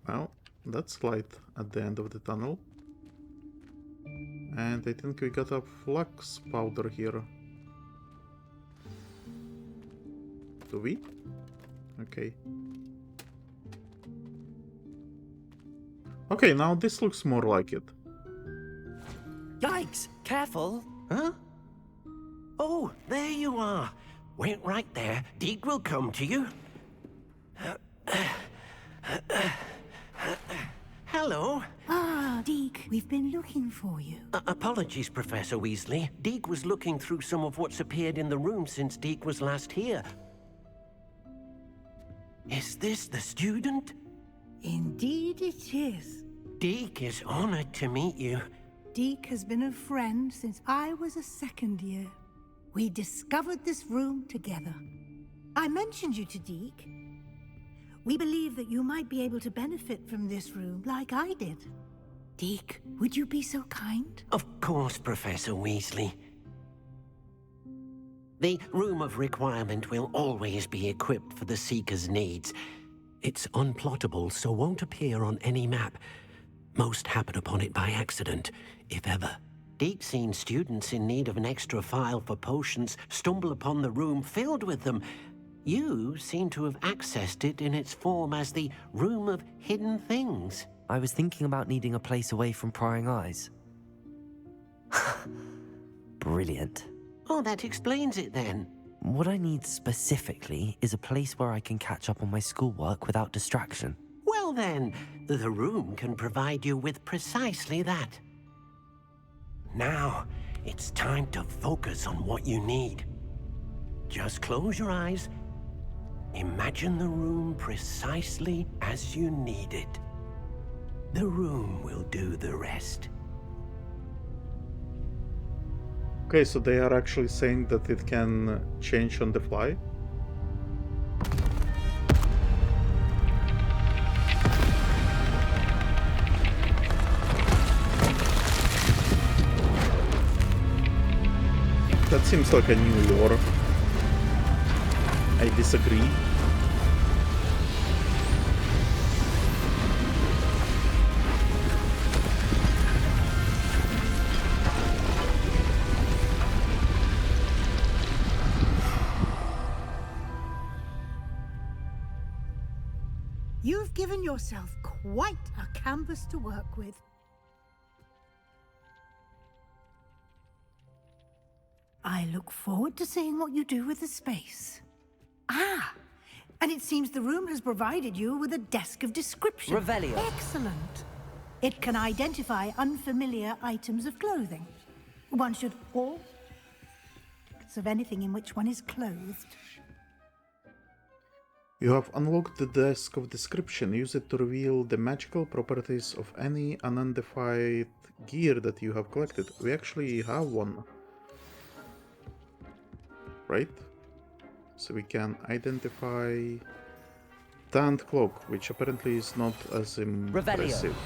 Well, that's light at the end of the tunnel. And I think we got a flux powder here. Do we? Okay. Okay, now this looks more like it. Yikes! Careful! Huh? Oh, there you are. Wait right there. Deek will come to you. Hello. Ah, Deek, we've been looking for you. Apologies, Professor Weasley. Deek was looking through some of what's appeared in the room since Deek was last here. Is this the student? Indeed it is. Deek is honored to meet you. Deek has been a friend since I was a second year. We discovered this room together. I mentioned you to Deek. We believe that you might be able to benefit from this room like I did. Deek, would you be so kind? Of course, Professor Weasley. The Room of Requirement will always be equipped for the Seeker's needs. It's unplottable, so won't appear on any map. Most happen upon it by accident, if ever. Deek's seen students in need of an extra file for potions stumble upon the room filled with them. You seem to have accessed it in its form as the Room of Hidden Things. I was thinking about needing a place away from prying eyes. Brilliant. Oh, that explains it then. What I need specifically is a place where I can catch up on my schoolwork without distraction. Well then, the room can provide you with precisely that. Now, it's time to focus on what you need. Just close your eyes. Imagine the room precisely as you need it. The room will do the rest. Okay, so they are actually saying that it can change on the fly? That seems like a new lore. I disagree. You've given yourself quite a canvas to work with. I look forward to seeing what you do with the space. Ah, and it seems the room has provided you with a desk of description. Revelio. Excellent. It can identify unfamiliar items of clothing. One should all of anything in which one is clothed. You have unlocked the desk of description. Use it to reveal the magical properties of any unidentified gear that you have collected. We actually have one. Right? So we can identify tanned cloak, which apparently is not as impressive.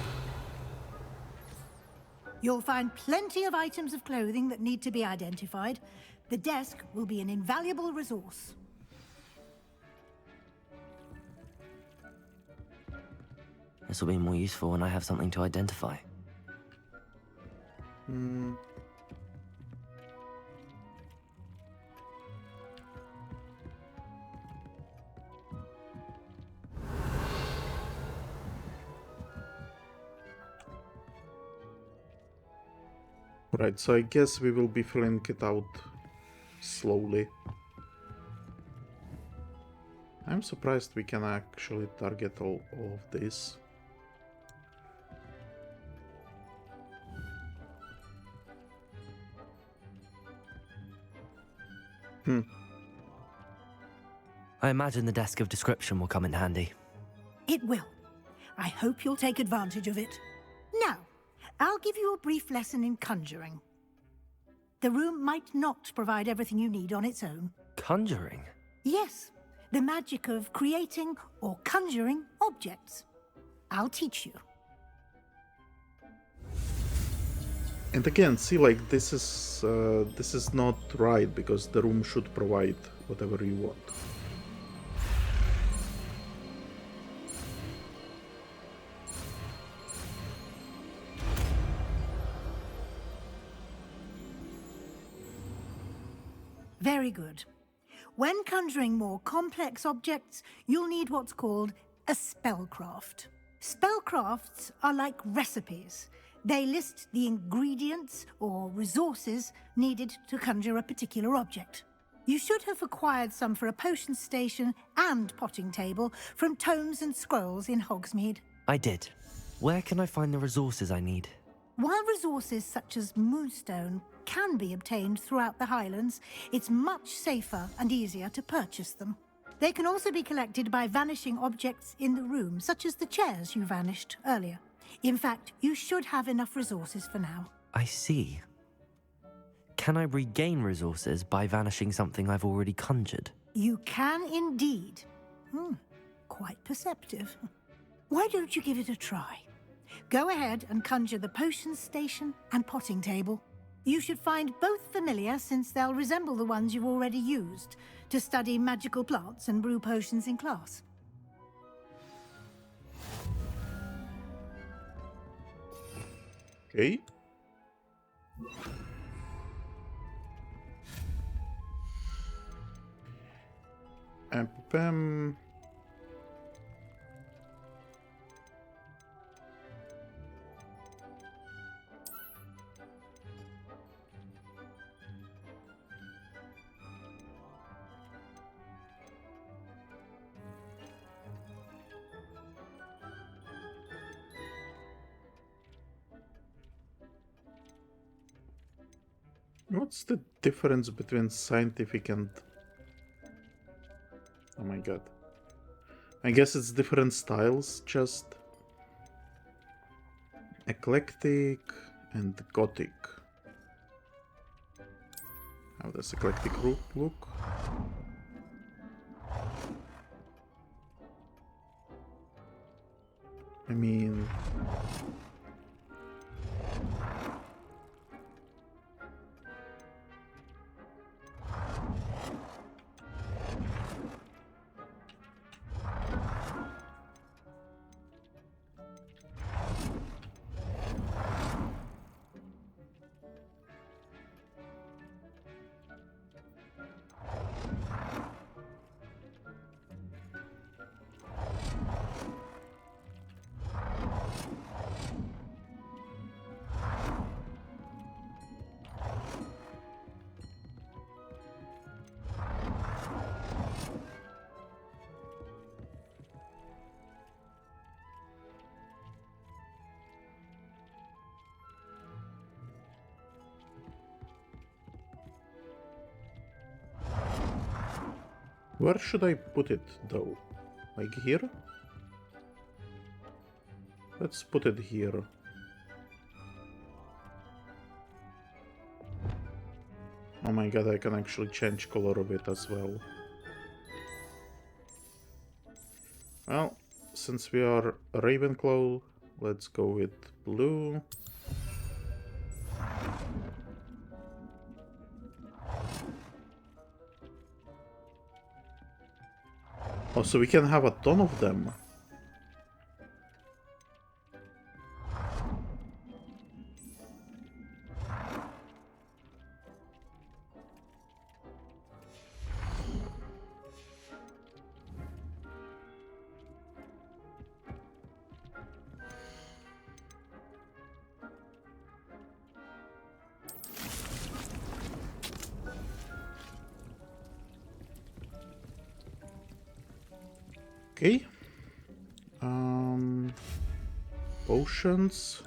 You'll find plenty of items of clothing that need to be identified. The desk will be an invaluable resource. This will be more useful when I have something to identify. Right, so I guess we will be filling it out slowly. I'm surprised we can actually target all of this. I imagine the desk of description will come in handy. It will. I hope you'll take advantage of it. Now, I'll give you a brief lesson in conjuring. The room might not provide everything you need on its own. Conjuring? Yes, the magic of creating or conjuring objects. I'll teach you. And again, see, like, this is not right, because the room should provide whatever you want. Very good. When conjuring more complex objects, you'll need what's called a spellcraft. Spellcrafts are like recipes. They list the ingredients or resources needed to conjure a particular object. You should have acquired some for a potion station and potting table from tomes and scrolls in Hogsmeade. I did. Where can I find the resources I need? While resources such as moonstone can be obtained throughout the Highlands, it's much safer and easier to purchase them. They can also be collected by vanishing objects in the room, such as the chairs you vanished earlier. In fact, you should have enough resources for now. I see. Can I regain resources by vanishing something I've already conjured? You can indeed. Quite perceptive. Why don't you give it a try? Go ahead and conjure the potion station and potting table. You should find both familiar, since they'll resemble the ones you've already used to study magical plants and brew potions in class. Okay. What's the difference between scientific and... Oh my god. I guess it's different styles, just... Eclectic and Gothic. How does eclectic look? I mean... Where should I put it, though? Like here? Let's put it here. Oh my god, I can actually change color of it as well. Well, since we are Ravenclaw, let's go with blue. Oh, so we can have a ton of them. Okay. Potions.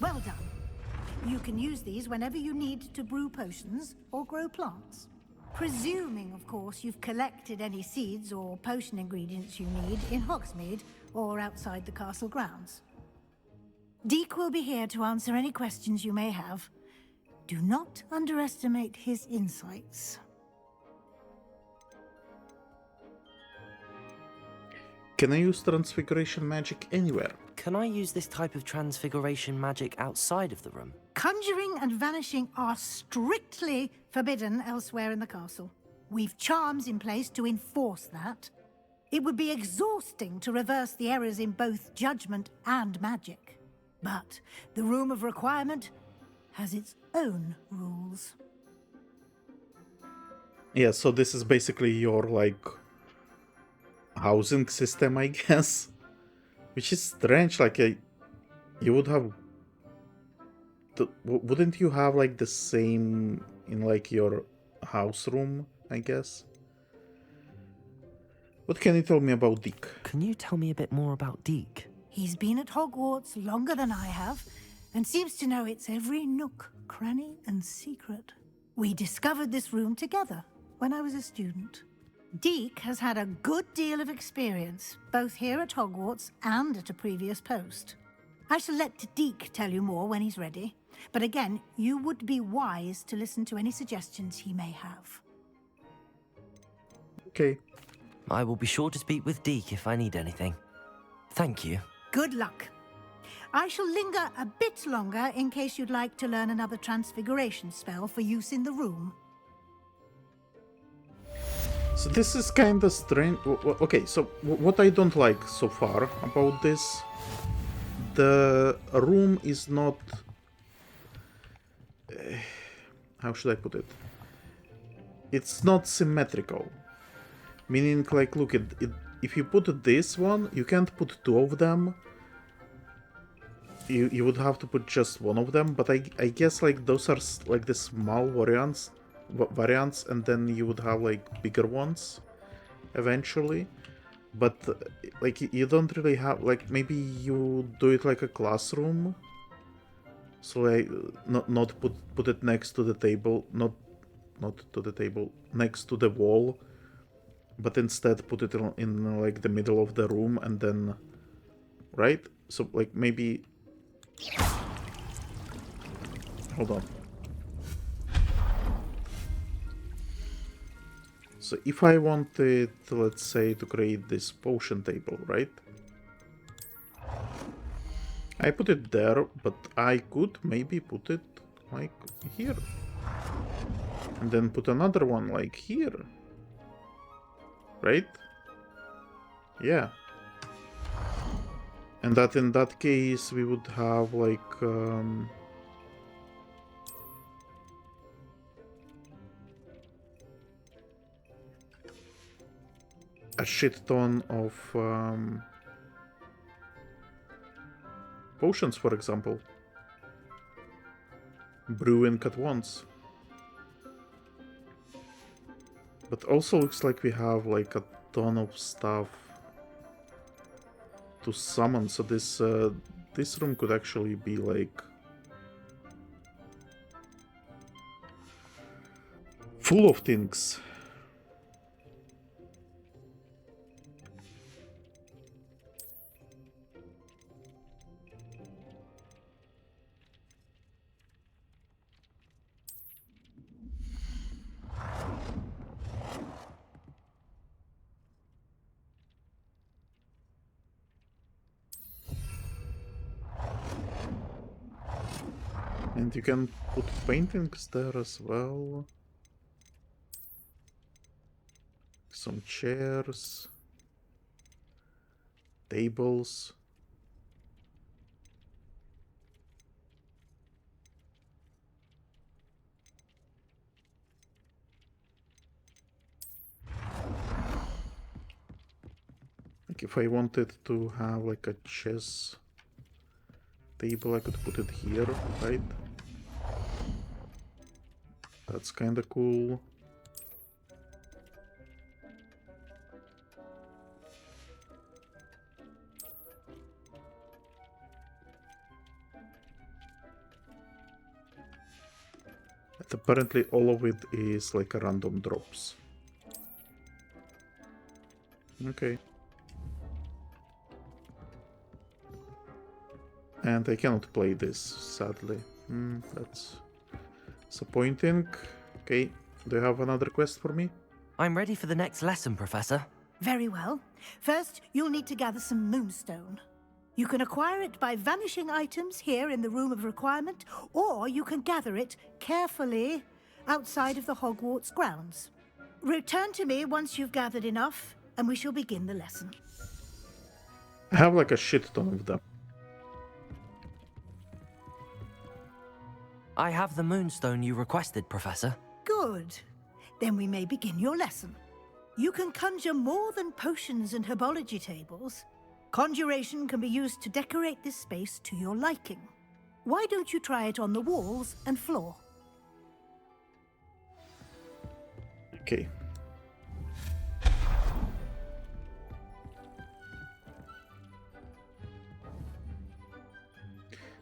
Well done. You can use these whenever you need to brew potions or grow plants. Presuming, of course, you've collected any seeds or potion ingredients you need in Hogsmeade or outside the castle grounds. Deek will be here to answer any questions you may have. Do not underestimate his insights. Can I use transfiguration magic anywhere? Can I use this type of transfiguration magic outside of the room? Conjuring and vanishing are strictly forbidden elsewhere in the castle. We've charms in place to enforce that. It would be exhausting to reverse the errors in both judgment and magic. But the Room of Requirement has its own rules. Yeah, so this is basically your, like, housing system, I guess. Which is strange, like, you would have... Wouldn't you have, like, the same in, like, your house room, I guess? What can you tell me about Deek? Can you tell me a bit more about Deek? He's been at Hogwarts longer than I have, and seems to know its every nook, cranny, and secret. We discovered this room together when I was a student. Deek has had a good deal of experience, both here at Hogwarts and at a previous post. I shall let Deek tell you more when he's ready, but again, you would be wise to listen to any suggestions he may have. Okay. I will be sure to speak with Deek if I need anything. Thank you. Good luck. I shall linger a bit longer in case you'd like to learn another transfiguration spell for use in the room. So this is kind of strange. Okay, so what I don't like so far about this, the room is not... how should I put it? It's not symmetrical. Meaning, like, look, if you put this one, you can't put two of them. You would have to put just one of them, but I guess, like, those are, like, the small variants, and then you would have, like, bigger ones eventually. But, like, you don't really have, like, maybe you do it like a classroom. So, like, not put it next to the table, not to the table, next to the wall. But instead put it in like the middle of the room and then... Right? So like maybe... Hold on. So if I wanted, let's say, to create this potion table, right? I put it there, but I could maybe put it like here. And then put another one like here. Right? Yeah. And that in that case we would have like a shit ton of potions, for example. Brewing at once. But also looks like we have like a ton of stuff to summon, so this this room could actually be like full of things. And you can put paintings there as well. Some chairs. Tables. Like if I wanted to have like a chess table, I could put it here, right? That's kinda cool. apparently all of it is like a random drops. Okay. And I cannot play this, sadly. That's disappointing. Okay, do you have another quest for me? I'm ready for the next lesson, Professor. Very well. First, you'll need to gather some moonstone. You can acquire it by vanishing items here in the Room of Requirement, or you can gather it carefully outside of the Hogwarts grounds. Return to me once you've gathered enough, and we shall begin the lesson. I have like a shit ton of them. I have the moonstone you requested, Professor. Good. Then we may begin your lesson. You can conjure more than potions and herbology tables. Conjuration can be used to decorate this space to your liking. Why don't you try it on the walls and floor? Okay.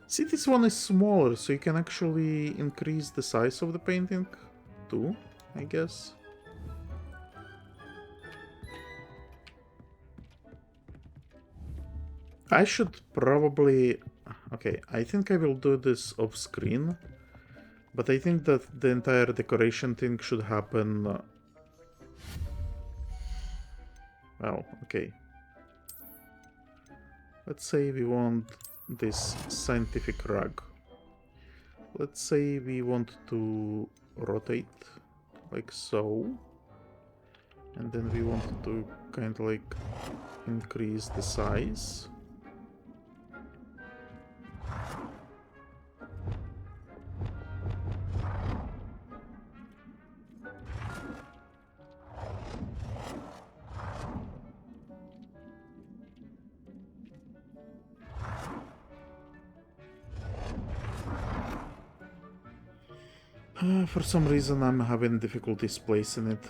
See, this one is smaller, so you can actually increase the size of the painting too, I guess. I should probably... Okay, I think I will do this off screen, but I think that the entire decoration thing should happen... Well, okay. Let's say we want this scientific rug. Let's say we want to rotate like so, and then we want to kind of like increase the size. For some reason I'm having difficulties placing it.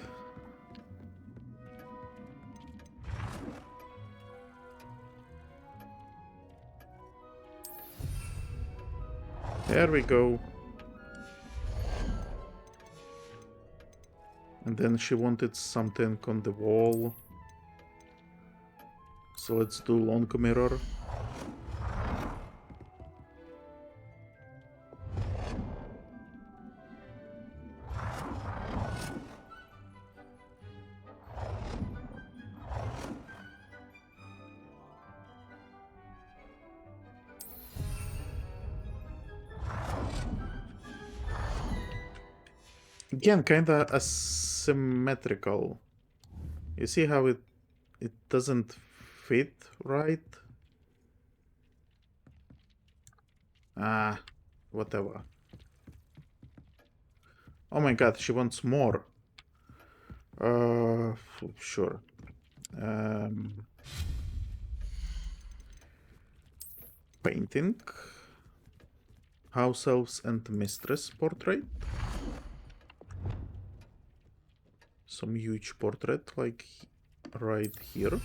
There we go. And then she wanted something on the wall. So let's do long mirror. Again, kinda asymmetrical. You see how it doesn't fit right? Ah, whatever. Oh my god, she wants more. Sure. Painting. House elves and mistress portrait. Some huge portrait, like right here.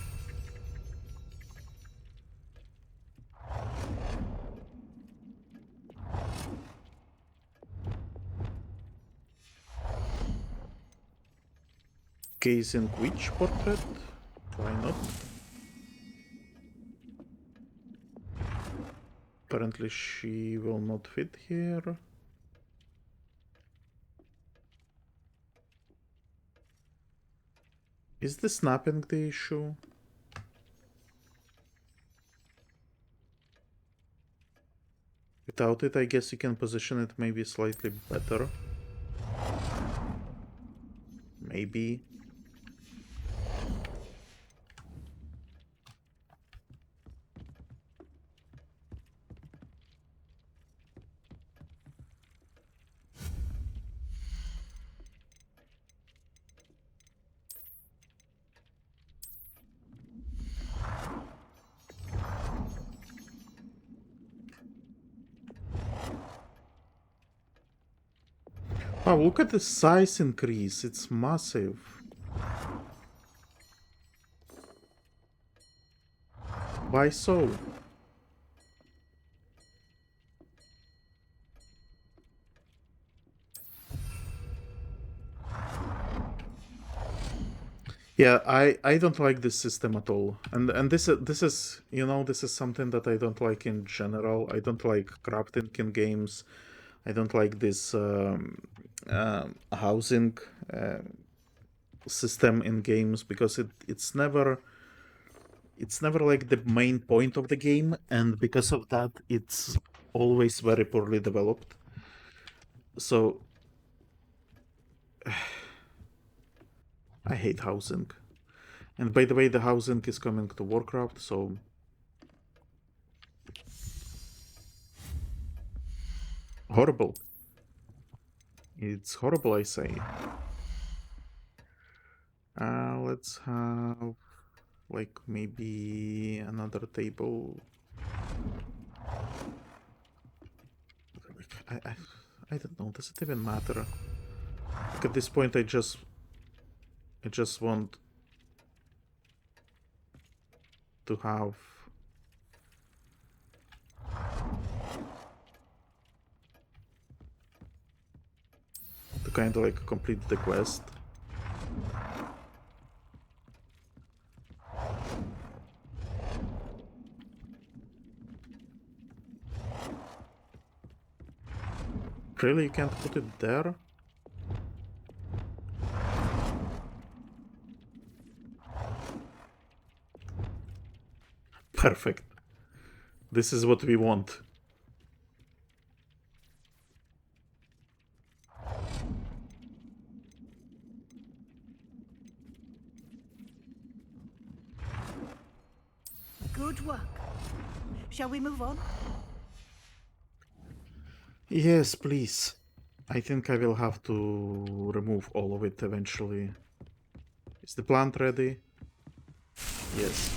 Gazing witch portrait? Why not? Apparently she will not fit here. Is the snapping the issue? Without it, I guess you can position it maybe slightly better. Maybe. Wow, look at the size increase, it's massive. Why so? Yeah, I don't like this system at all, and this is you know, this is something that I don't like in general. I don't like crafting in games. I don't like this housing system in games because it's never like the main point of the game, and because of that, it's always very poorly developed. So I hate housing. And by the way, the housing is coming to Warcraft, so horrible. It's horrible, I say. Let's have like maybe another table. I don't know. Does it even matter? Like at this point, I just want to have to kind of like complete the quest. Really, you can't put it there? Perfect. This is what we want. Good work. Shall we move on? Yes, please. I think I will have to remove all of it eventually. Is the plant ready? Yes.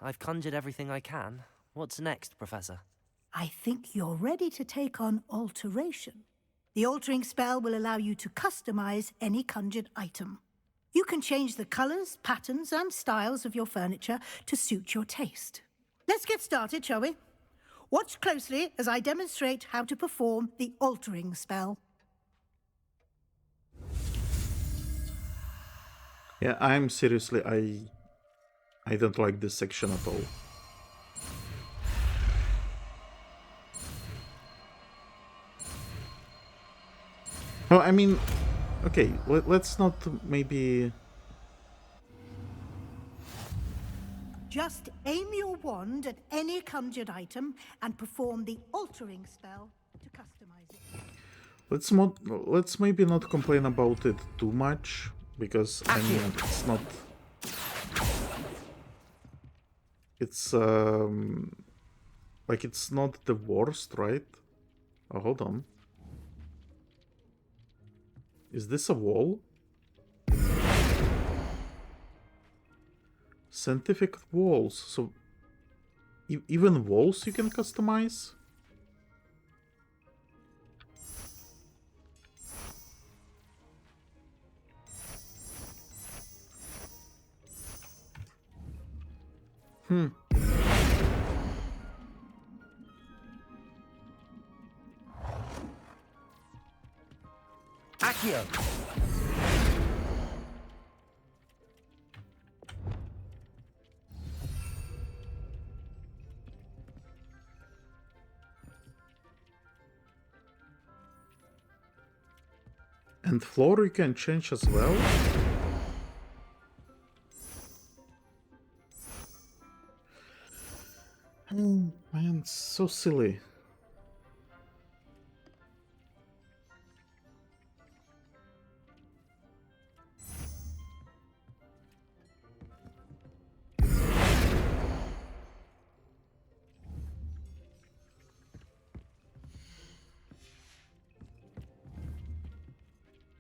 I've conjured everything I can. What's next, Professor? I think you're ready to take on alteration. The altering spell will allow you to customize any conjured item. You can change the colors, patterns, and styles of your furniture to suit your taste. Let's get started, shall we? Watch closely as I demonstrate how to perform the altering spell. Yeah, I'm seriously, I don't like this section at all. Oh, I mean, okay, let's not maybe... Just aim your wand at any conjured item and perform the altering spell to customize it. Let's maybe not complain about it too much, because I mean, it's not... It's, like, it's not the worst, right? Oh, hold on. Is this a wall? Scientific walls. So, even walls you can customize? Accio! And floor you can change as well? Man, it's so silly.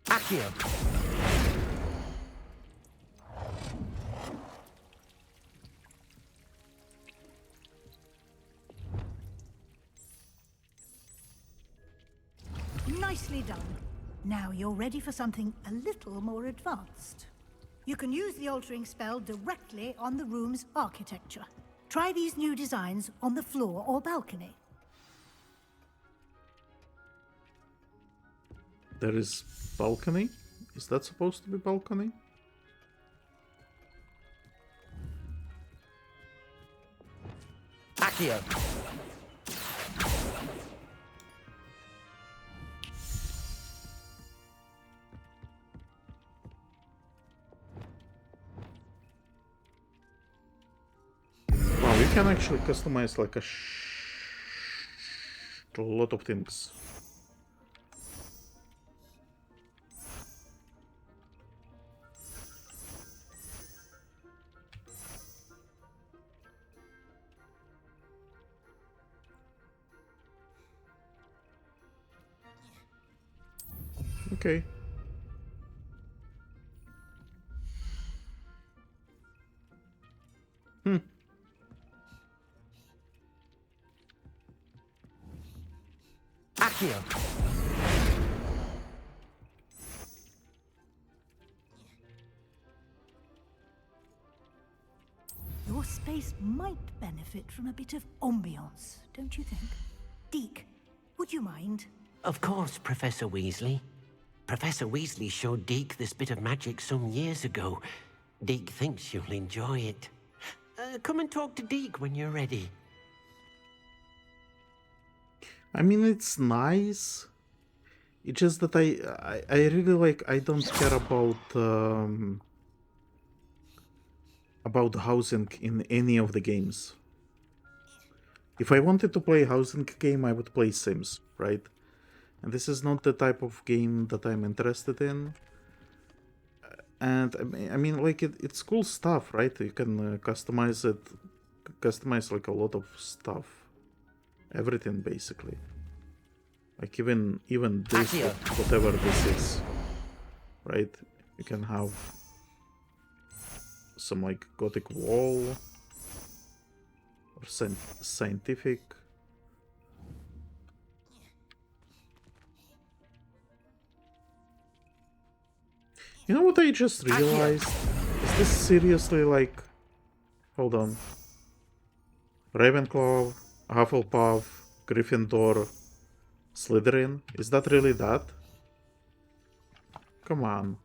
Accio! Nicely done. Now you're ready for something a little more advanced. You can use the altering spell directly on the room's architecture. Try these new designs on the floor or balcony. There is balcony. Is that supposed to be balcony? Accio. Wow, you can actually customize like a lot of things. Okay. Accio. Your space might benefit from a bit of ambiance, don't you think? Deek, would you mind? Of course, Professor Weasley. Professor Weasley showed Deek this bit of magic some years ago. Deek thinks you'll enjoy it. Come and talk to Deek when you're ready. I mean, it's nice. It's just that I really like. I don't care about housing in any of the games. If I wanted to play a housing game, I would play Sims, right? And this is not the type of game that I'm interested in. And I mean, like it's cool stuff, right? You can customize it, customize like a lot of stuff, everything basically. Like even this, whatever this is, right? You can have some like Gothic wall or scientific. You know what I just realized? Is this seriously like... Hold on. Ravenclaw, Hufflepuff, Gryffindor, Slytherin? Is that really that? Come on.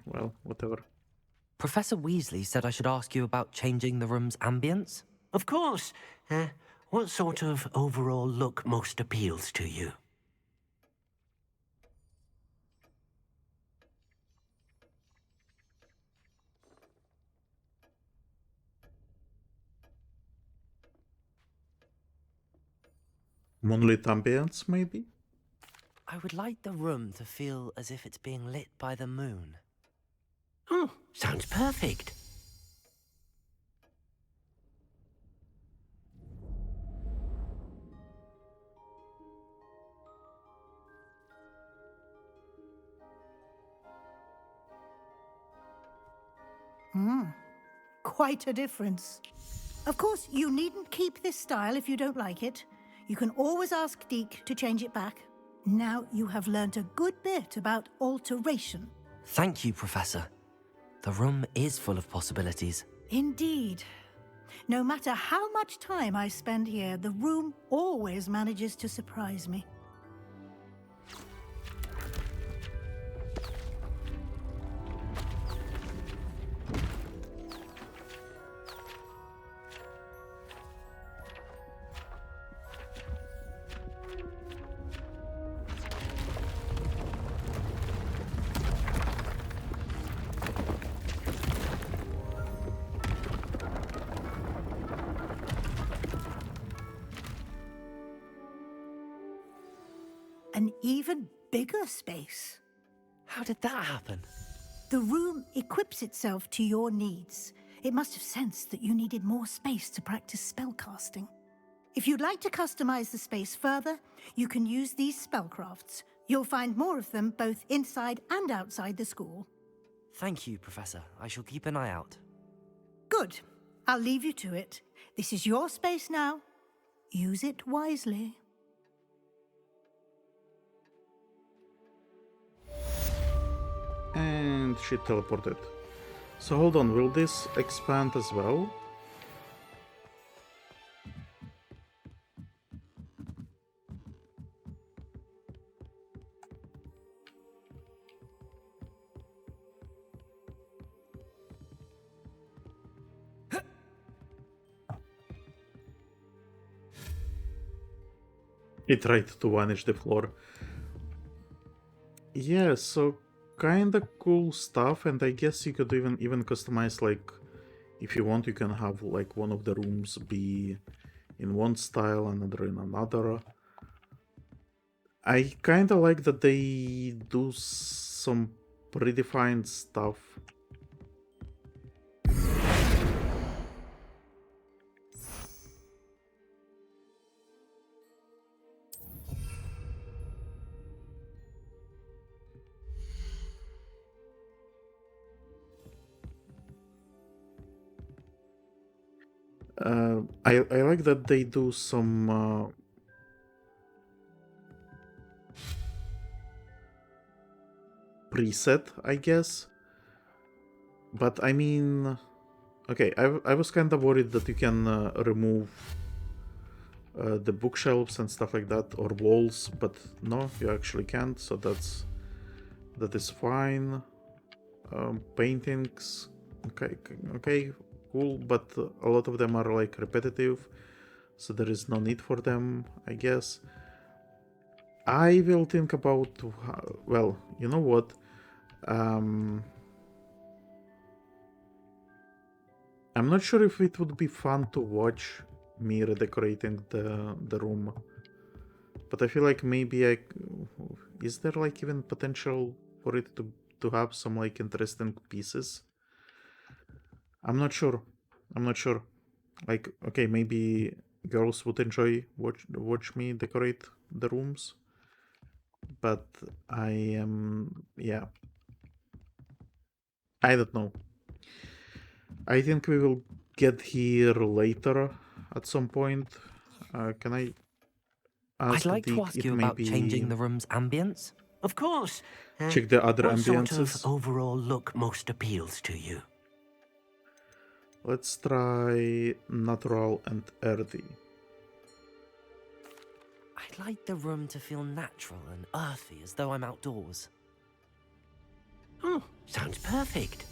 Well, whatever. Professor Weasley said I should ask you about changing the room's ambience? Of course. What sort of overall look most appeals to you? Moonlit ambience, maybe? I would like the room to feel as if it's being lit by the moon. Oh, sounds perfect. Quite a difference. Of course, you needn't keep this style if you don't like it. You can always ask Deek to change it back. Now you have learnt a good bit about alteration. Thank you, Professor. The room is full of possibilities. Indeed. No matter how much time I spend here, the room always manages to surprise me. An even bigger space. How did that happen? The room equips itself to your needs. It must have sensed that you needed more space to practice spellcasting. If you'd like to customize the space further, you can use these spellcrafts. You'll find more of them both inside and outside the school. Thank you, Professor. I shall keep an eye out. Good. I'll leave you to it. This is your space now. Use it wisely. And she teleported. So hold on, will this expand as well? It tried to vanish the floor. Yeah, so kinda cool stuff, and I guess you could even customize, like, if you want, you can have like one of the rooms be in one style, another in another. I kinda like that they do some predefined stuff. I like that they do some preset, I guess. But I mean, okay, I was kind of worried that you can remove the bookshelves and stuff like that, or walls, but no, you actually can't, so that is fine. Paintings, okay, cool, but a lot of them are like repetitive, so there is no need for them, I guess. I will think about, well, you know what? I'm not sure if it would be fun to watch me redecorating the room, but I feel like maybe is there like even potential for it to have some like interesting pieces? I'm not sure. Like, okay, maybe girls would enjoy watch me decorate the rooms, but I am, yeah, I don't know. I think we will get here later at some point. Can I ask I'd like Deek to ask if you about maybe changing the room's ambience. Of course. check the other what sort of ambiances? overall look most appeals to you? Let's try natural and earthy. I'd like the room to feel natural and earthy, as though I'm outdoors. Oh, sounds perfect.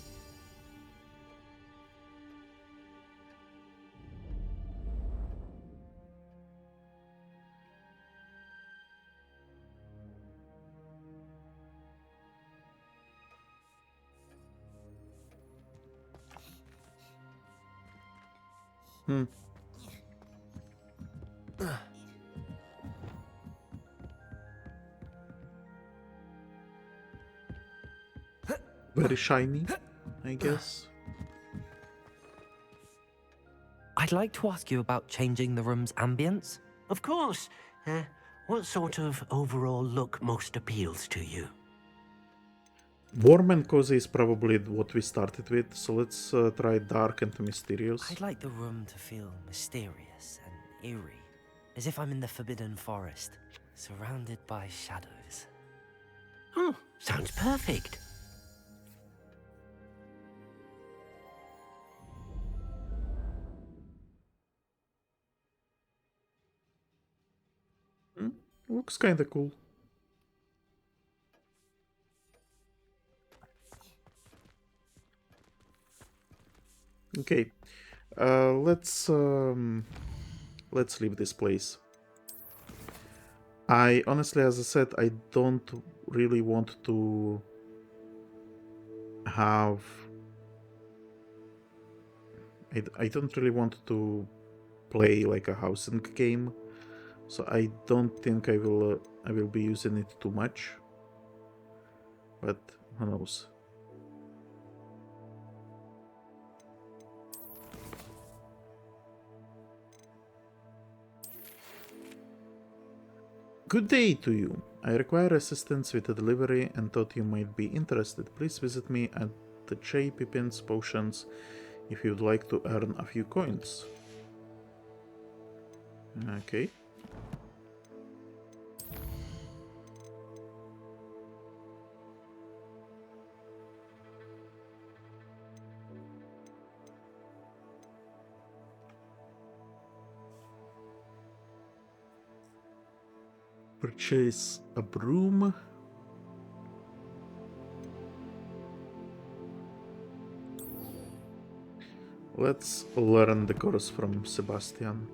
Very shiny, I guess. I'd like to ask you about changing the room's ambience. Of course. What sort of overall look most appeals to you? Warm and cozy is probably what we started with, so let's try dark and mysterious. I'd like the room to feel mysterious and eerie, as if I'm in the Forbidden Forest, surrounded by shadows. Oh, sounds perfect. Looks kinda cool. Okay, let's leave this place. I honestly, as I said, I don't really want to have. I don't really want to play like a housing game, so I don't think I will be using it too much. But who knows? Good day to you. I require assistance with a delivery and thought you might be interested. Please visit me at the J. Pippin's Potions if you'd like to earn a few coins. Okay. Purchase a broom. Let's learn the course from Sebastian.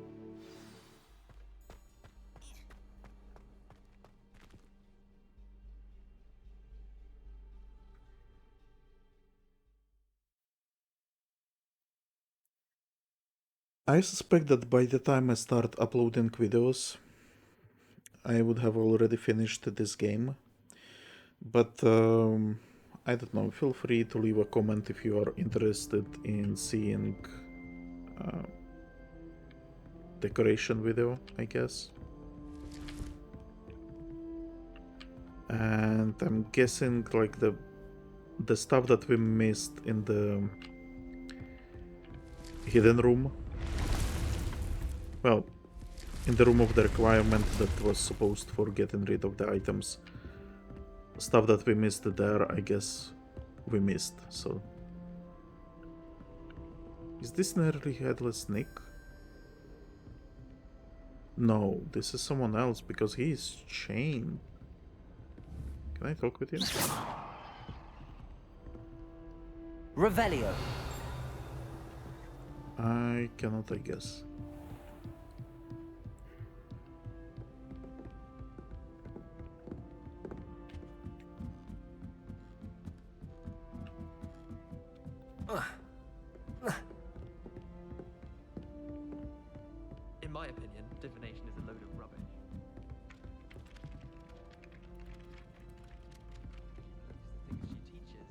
I suspect that by the time I start uploading videos, I would have already finished this game. But I don't know, feel free to leave a comment if you are interested in seeing decoration video, I guess. And I'm guessing like the stuff that we missed in the hidden room. Well, in the room of the requirement that was supposed for getting rid of the items. Stuff that we missed there, I guess we missed, so. Is this nearly headless Nick? No, this is someone else because he is chained. Can I talk with him? Revelio. I cannot, I guess. In my opinion, divination is a load of rubbish. The things she teaches.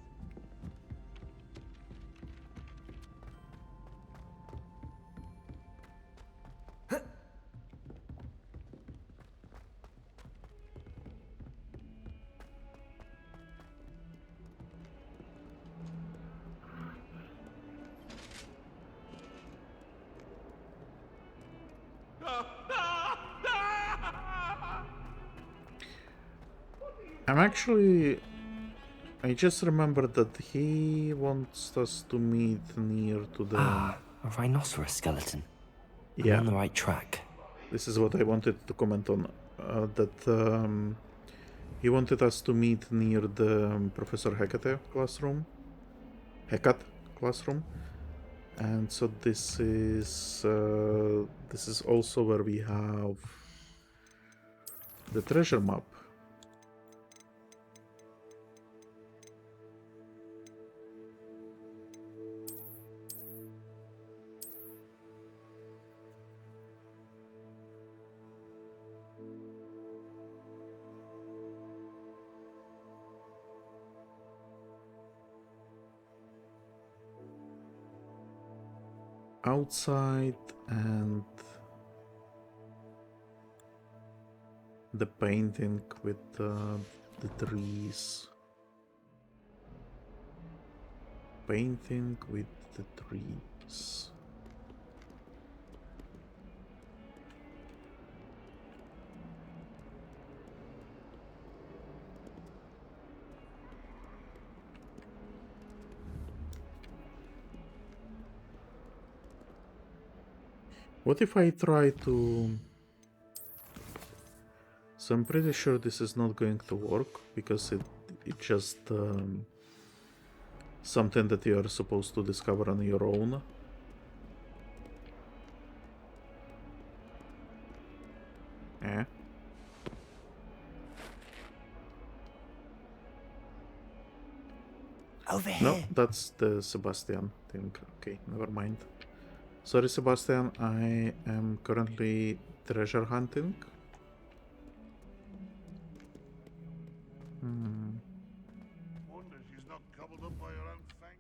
I'm actually... I just remembered that he wants us to meet near to the... A rhinoceros skeleton. Yeah. I'm on the right track. This is what I wanted to comment on. He wanted us to meet near the Professor Hecate classroom. And so this is also where we have the treasure map. Outside and the painting with the trees. Painting with the trees. What if I try to... So I'm pretty sure this is not going to work, because it's just something that you are supposed to discover on your own. Eh? Over here. No, that's the Sebastian thing. Okay, never mind. Sorry, Sebastian, I am currently treasure hunting. not gobbled up by your own fang?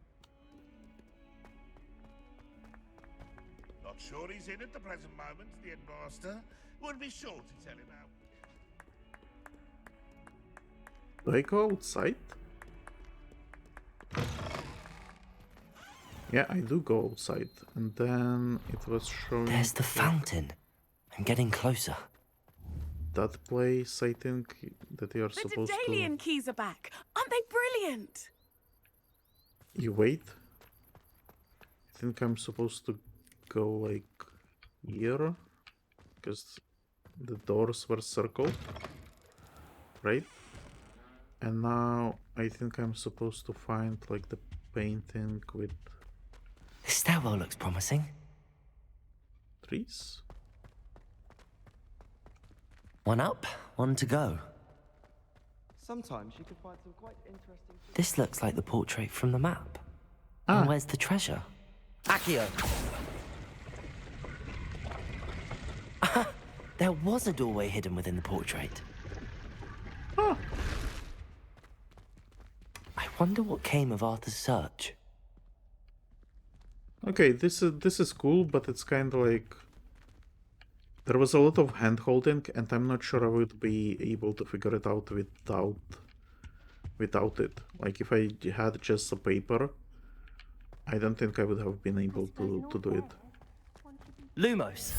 Not sure he's in at the present moment, the headmaster. Would be sure to tell him how. Do I go outside? Yeah, I do go outside. And then it was showing... There's the fountain. I'm getting closer. That place, I think, that you're supposed to... The Daedalian Keys are back. Aren't they brilliant? You wait. I think I'm supposed to go, like, here. Because the doors were circled. Right? And now I think I'm supposed to find, like, the painting with... This stairwell looks promising. Trees? One up, one to go. Sometimes you can find some quite interesting... This looks like the portrait from the map. Ah. And where's the treasure? Accio! There was a doorway hidden within the portrait. Oh. I wonder what came of Arthur's search. Okay, this is cool, but it's kind of like... There was a lot of hand-holding, and I'm not sure I would be able to figure it out without it. Like, if I had just a paper, I don't think I would have been able to do it. Lumos.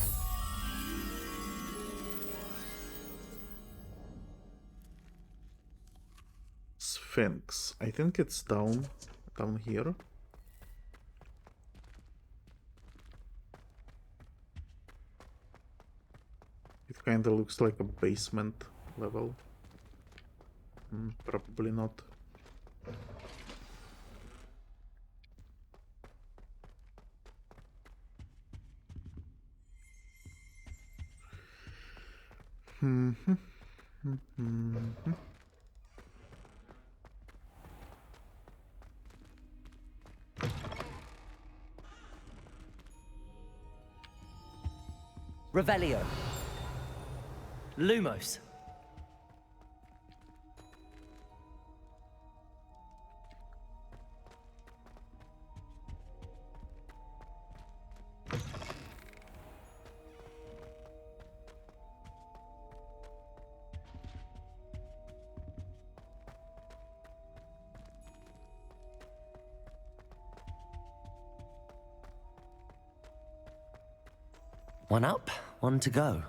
Sphinx. I think it's down here. It kinda looks like a basement level. Probably not. Revelio. Lumos. One up, one to go.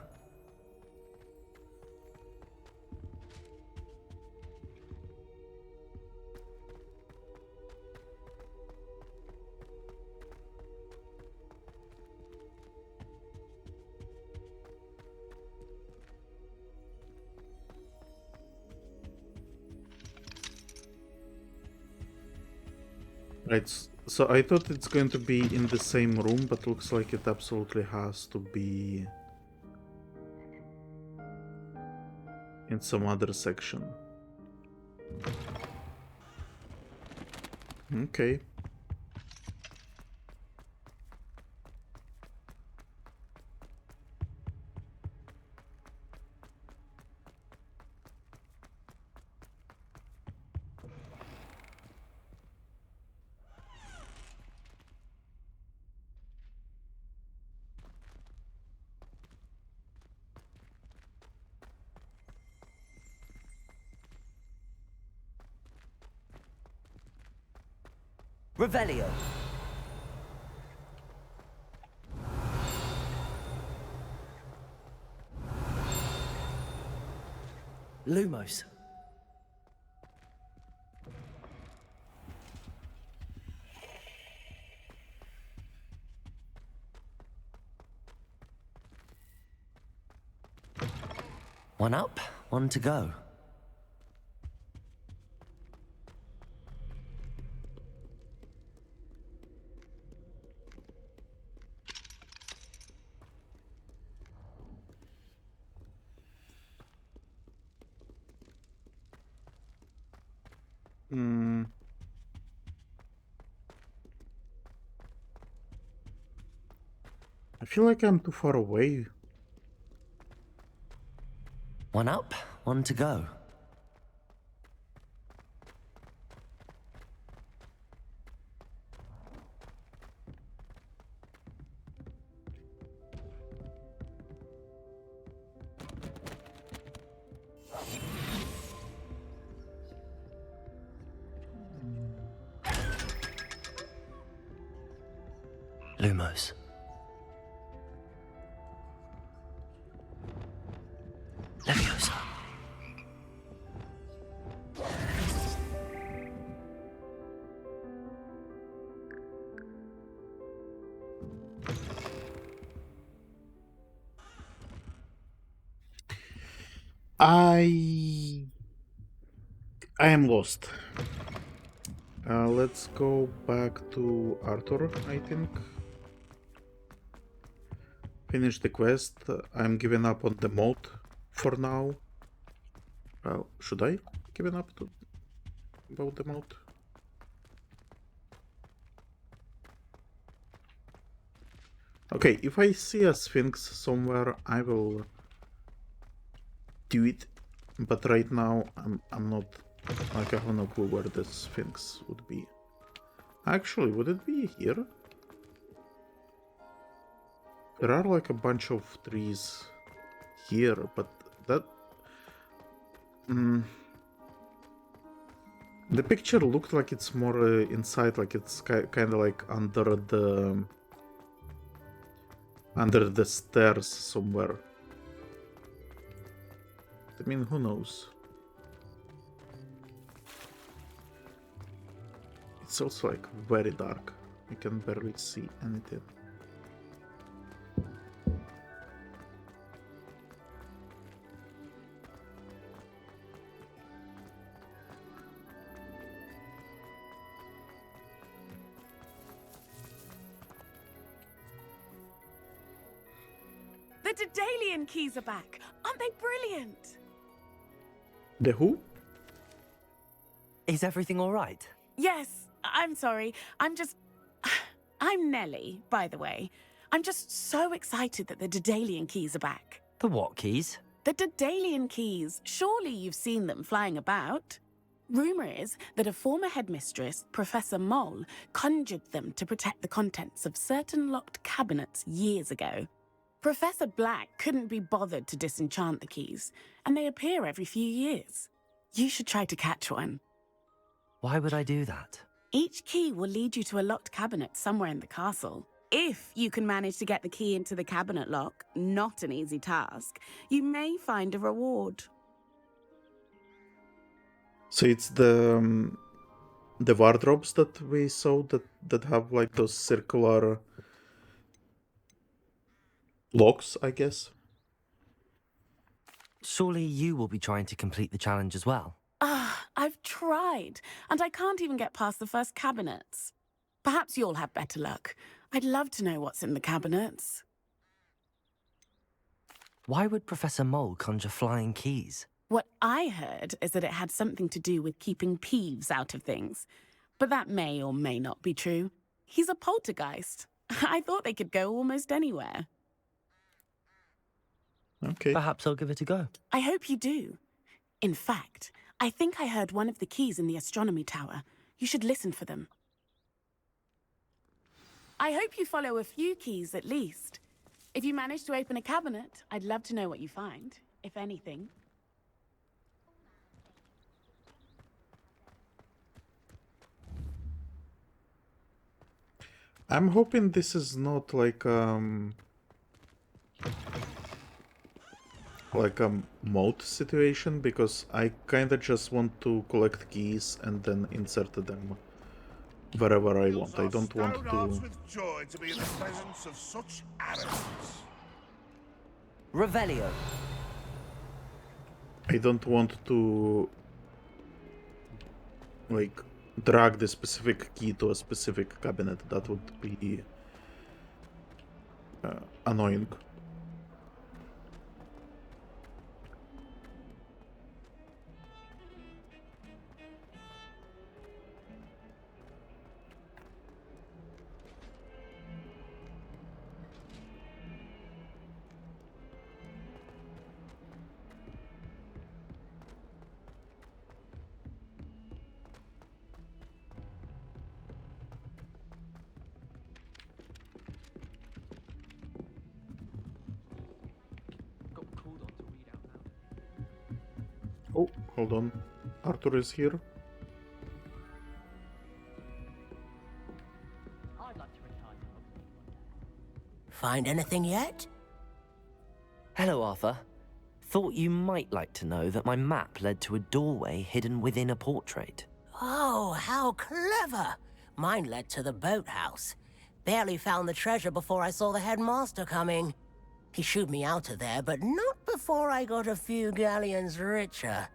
Right, so I thought it's going to be in the same room, but looks like it absolutely has to be in some other section. Okay. Revelio. Lumos. One up, one to go. I feel like I'm too far away. One up, one to go. Lumos. Leviosa. I am lost. Let's go back to Arthur, I think. Finish the quest. I'm giving up on the mod for now. Well, should I give up about the mod? Okay, if I see a sphinx somewhere, I will do it. But right now, I'm not. Like, I have no clue where the sphinx would be. Actually, would it be here? There are like a bunch of trees here, but that... the picture looked like it's more inside, like it's kind of like under the stairs somewhere. I mean, who knows? It's also like very dark. You can barely see anything. The Daedalian Keys are back. Aren't they brilliant? The who? Is everything all right? Yes, I'm sorry. I'm Nellie, by the way. I'm just so excited that the Daedalian Keys are back. The what keys? The Daedalian Keys. Surely you've seen them flying about. Rumour is that a former headmistress, Professor Moll, conjured them to protect the contents of certain locked cabinets years ago. Professor Black couldn't be bothered to disenchant the keys, and they appear every few years. You should try to catch one. Why would I do that? Each key will lead you to a locked cabinet somewhere in the castle. If you can manage to get the key into the cabinet lock, not an easy task, you may find a reward. So it's the wardrobes that we saw that have like those circular locks, I guess. Surely you will be trying to complete the challenge as well. I've tried, and I can't even get past the first cabinets. Perhaps you'll have better luck. I'd love to know what's in the cabinets. Why would Professor Moll conjure flying keys? What I heard is that it had something to do with keeping Peeves out of things. But that may or may not be true. He's a poltergeist. I thought they could go almost anywhere. Okay. Perhaps I'll give it a go. I hope you do. In fact, I think I heard one of the keys in the astronomy tower. You should listen for them. I hope you follow a few keys at least. If you manage to open a cabinet, I'd love to know what you find, if anything. I'm hoping this is not like a mode situation, because I kinda just want to collect keys and then insert them wherever I want. I don't want to... with joy to be in the presence of such arrogance. Revelio. I don't want to like drag the specific key to a specific cabinet. That would be annoying. Oh, hold on. Arthur is here. I'd like to retire to Hogwarts one day. Find anything yet? Hello, Arthur. Thought you might like to know that my map led to a doorway hidden within a portrait. Oh, how clever! Mine led to the boathouse. Barely found the treasure before I saw the headmaster coming. He shooed me out of there, but not before I got a few galleons richer.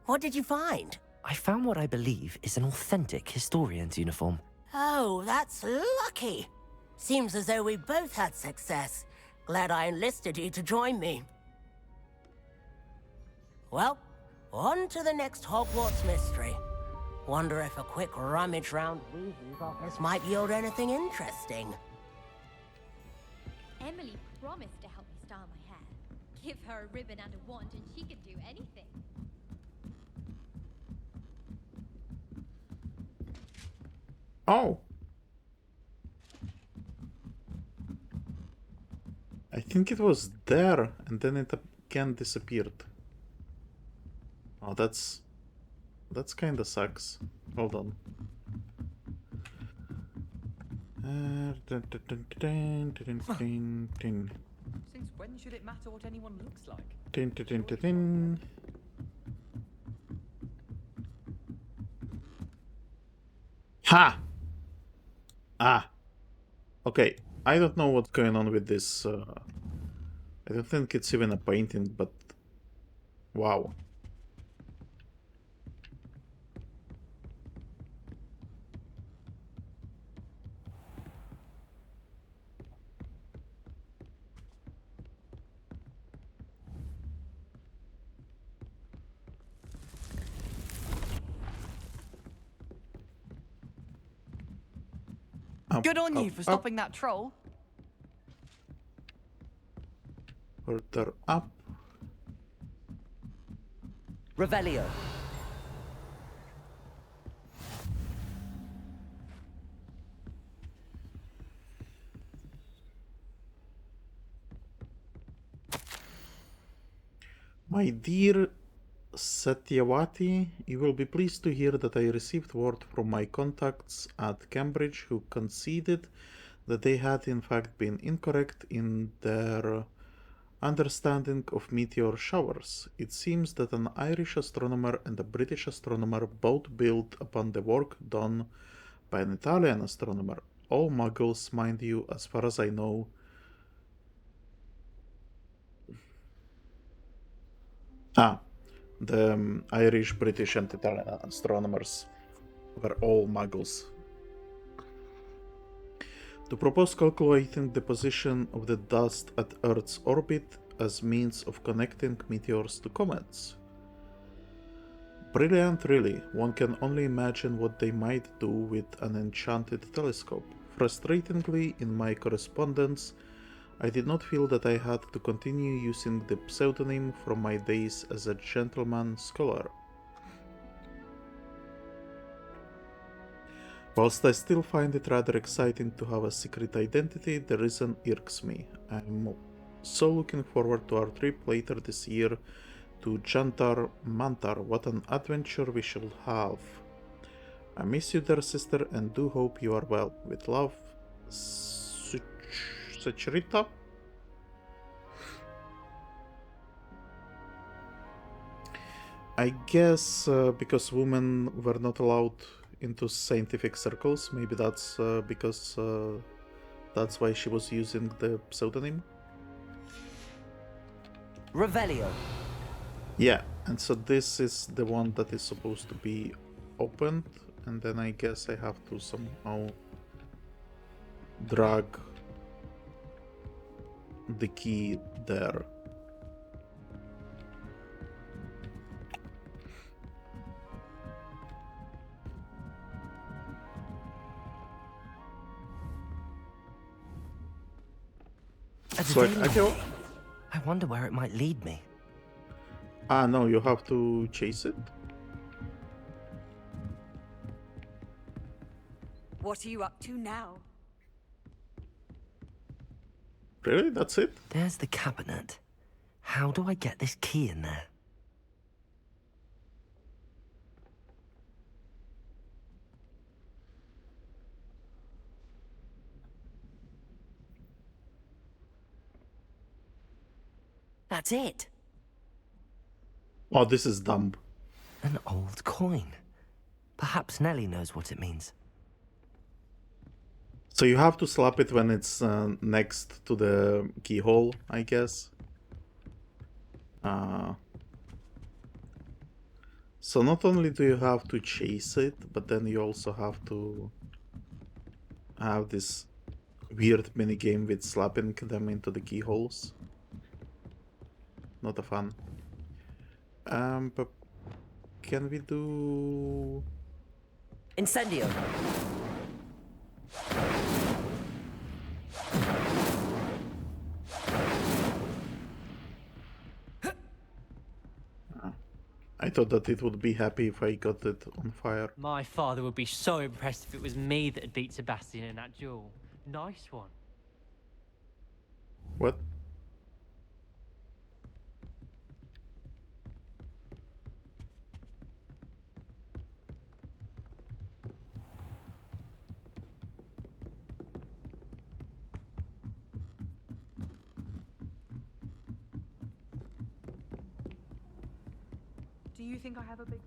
What did you find? I found what I believe is an authentic historian's uniform. Oh, that's lucky. Seems as though we both had success. Glad I enlisted you to join me. Well, on to the next Hogwarts mystery. Wonder if a quick rummage round Weasley's office might yield anything interesting. Emily promised to help me style my hair. Give her a ribbon and a wand and she can do anything. Oh. I think it was there, and then it again disappeared. Oh, that's kinda sucks. Hold on. Since when should it matter what anyone looks like? Ha! Ah. Okay. I don't know what's going on with this. I don't think it's even a painting, but wow. Good on you for stopping that troll. Further up. Revelio. My dear Satyavati, you will be pleased to hear that I received word from my contacts at Cambridge who conceded that they had in fact been incorrect in their understanding of meteor showers. It seems that an Irish astronomer and a British astronomer both built upon the work done by an Italian astronomer. All muggles, mind you, as far as I know. The Irish, British, and Italian astronomers were all muggles. To propose calculating the position of the dust at Earth's orbit as means of connecting meteors to comets. Brilliant, really. One can only imagine what they might do with an enchanted telescope. Frustratingly, in my correspondence, I did not feel that I had to continue using the pseudonym from my days as a gentleman scholar. Whilst I still find it rather exciting to have a secret identity, the reason irks me. I'm so looking forward to our trip later this year to Jantar Mantar. What an adventure we shall have. I miss you, dear sister, and do hope you are well. With love, Suchrita. I guess because women were not allowed into scientific circles, maybe that's because that's why she was using the pseudonym. Revelio. Yeah, and so this is the one that is supposed to be opened, and then I guess I have to somehow drag the key there. So I wonder where it might lead me. Ah, no, you have to chase it? What are you up to now? Really? That's it? There's the cabinet. How do I get this key in there? That's it. Oh, this is dumb. An old coin. Perhaps Nellie knows what it means. So you have to slap it when it's next to the keyhole, I guess. So not only do you have to chase it, but then you also have to have this weird minigame with slapping them into the keyholes. Not a fun. But can we do... Incendio! I thought that it would be happy if I got it on fire. My father would be so impressed if it was me that had beat Sebastian in that duel. Nice one. What? Do you think I have a big...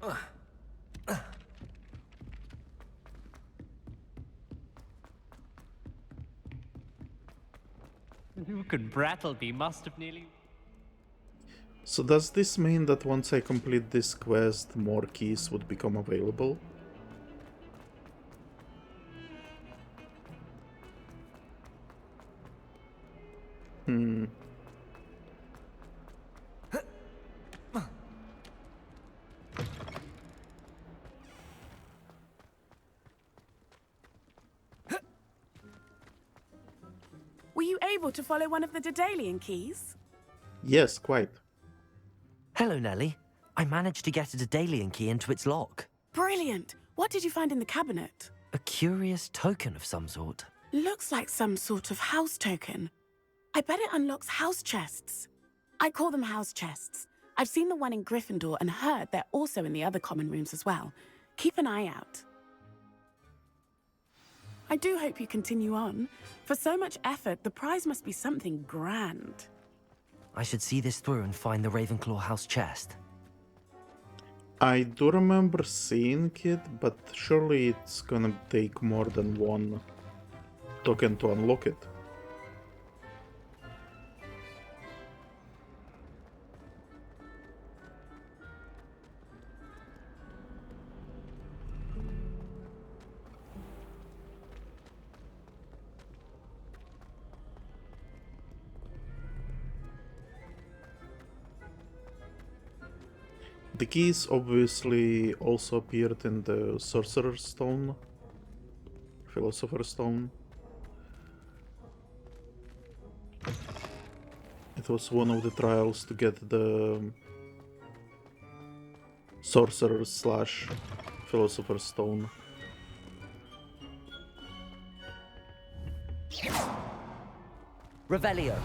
Luke and Brattleby must have nearly... So does this mean that once I complete this quest, more keys would become available? Were you able to follow one of the Daedalian Keys? Yes, quite. Hello, Nellie. I managed to get a Daedalian key into its lock. Brilliant! What did you find in the cabinet? A curious token of some sort. Looks like some sort of house token. I bet it unlocks house chests. I call them house chests. I've seen the one in Gryffindor and heard they're also in the other common rooms as well. Keep an eye out. I do hope you continue on. For so much effort, the prize must be something grand. I should see this through and find the Ravenclaw house chest. I do remember seeing it, but surely it's gonna take more than one token to unlock it. The keys obviously also appeared in the Sorcerer's Stone, Philosopher's Stone. It was one of the trials to get the Sorcerer's / Philosopher's Stone. Revelio.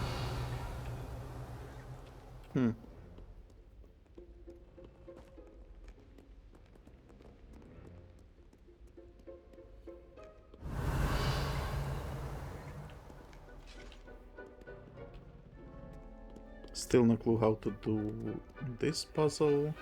Still no clue how to do this puzzle.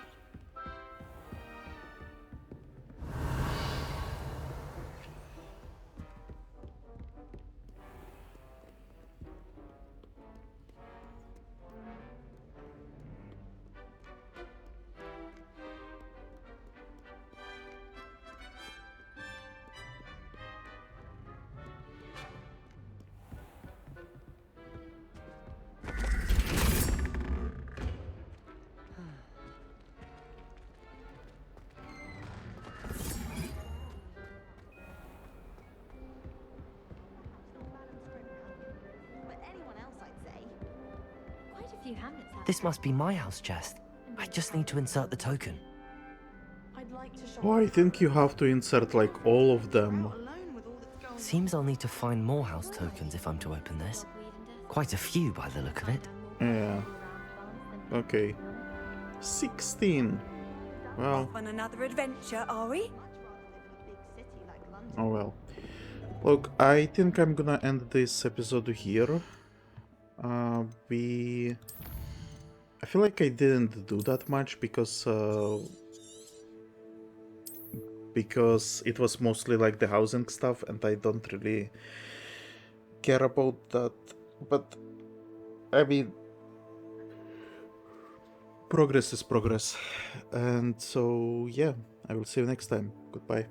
This must be my house chest. I just need to insert the token. Oh, I think you have to insert like all of them. Seems I'll need to find more house tokens if I'm to open this. Quite a few by the look of it. Yeah. Okay. 16. Well. On another adventure, are we? Oh well. Look, I think I'm gonna end this episode here. We I feel like I didn't do that much because it was mostly like the housing stuff, and I don't really care about that. But I mean, progress is progress. And so yeah, I will see you next time. Goodbye.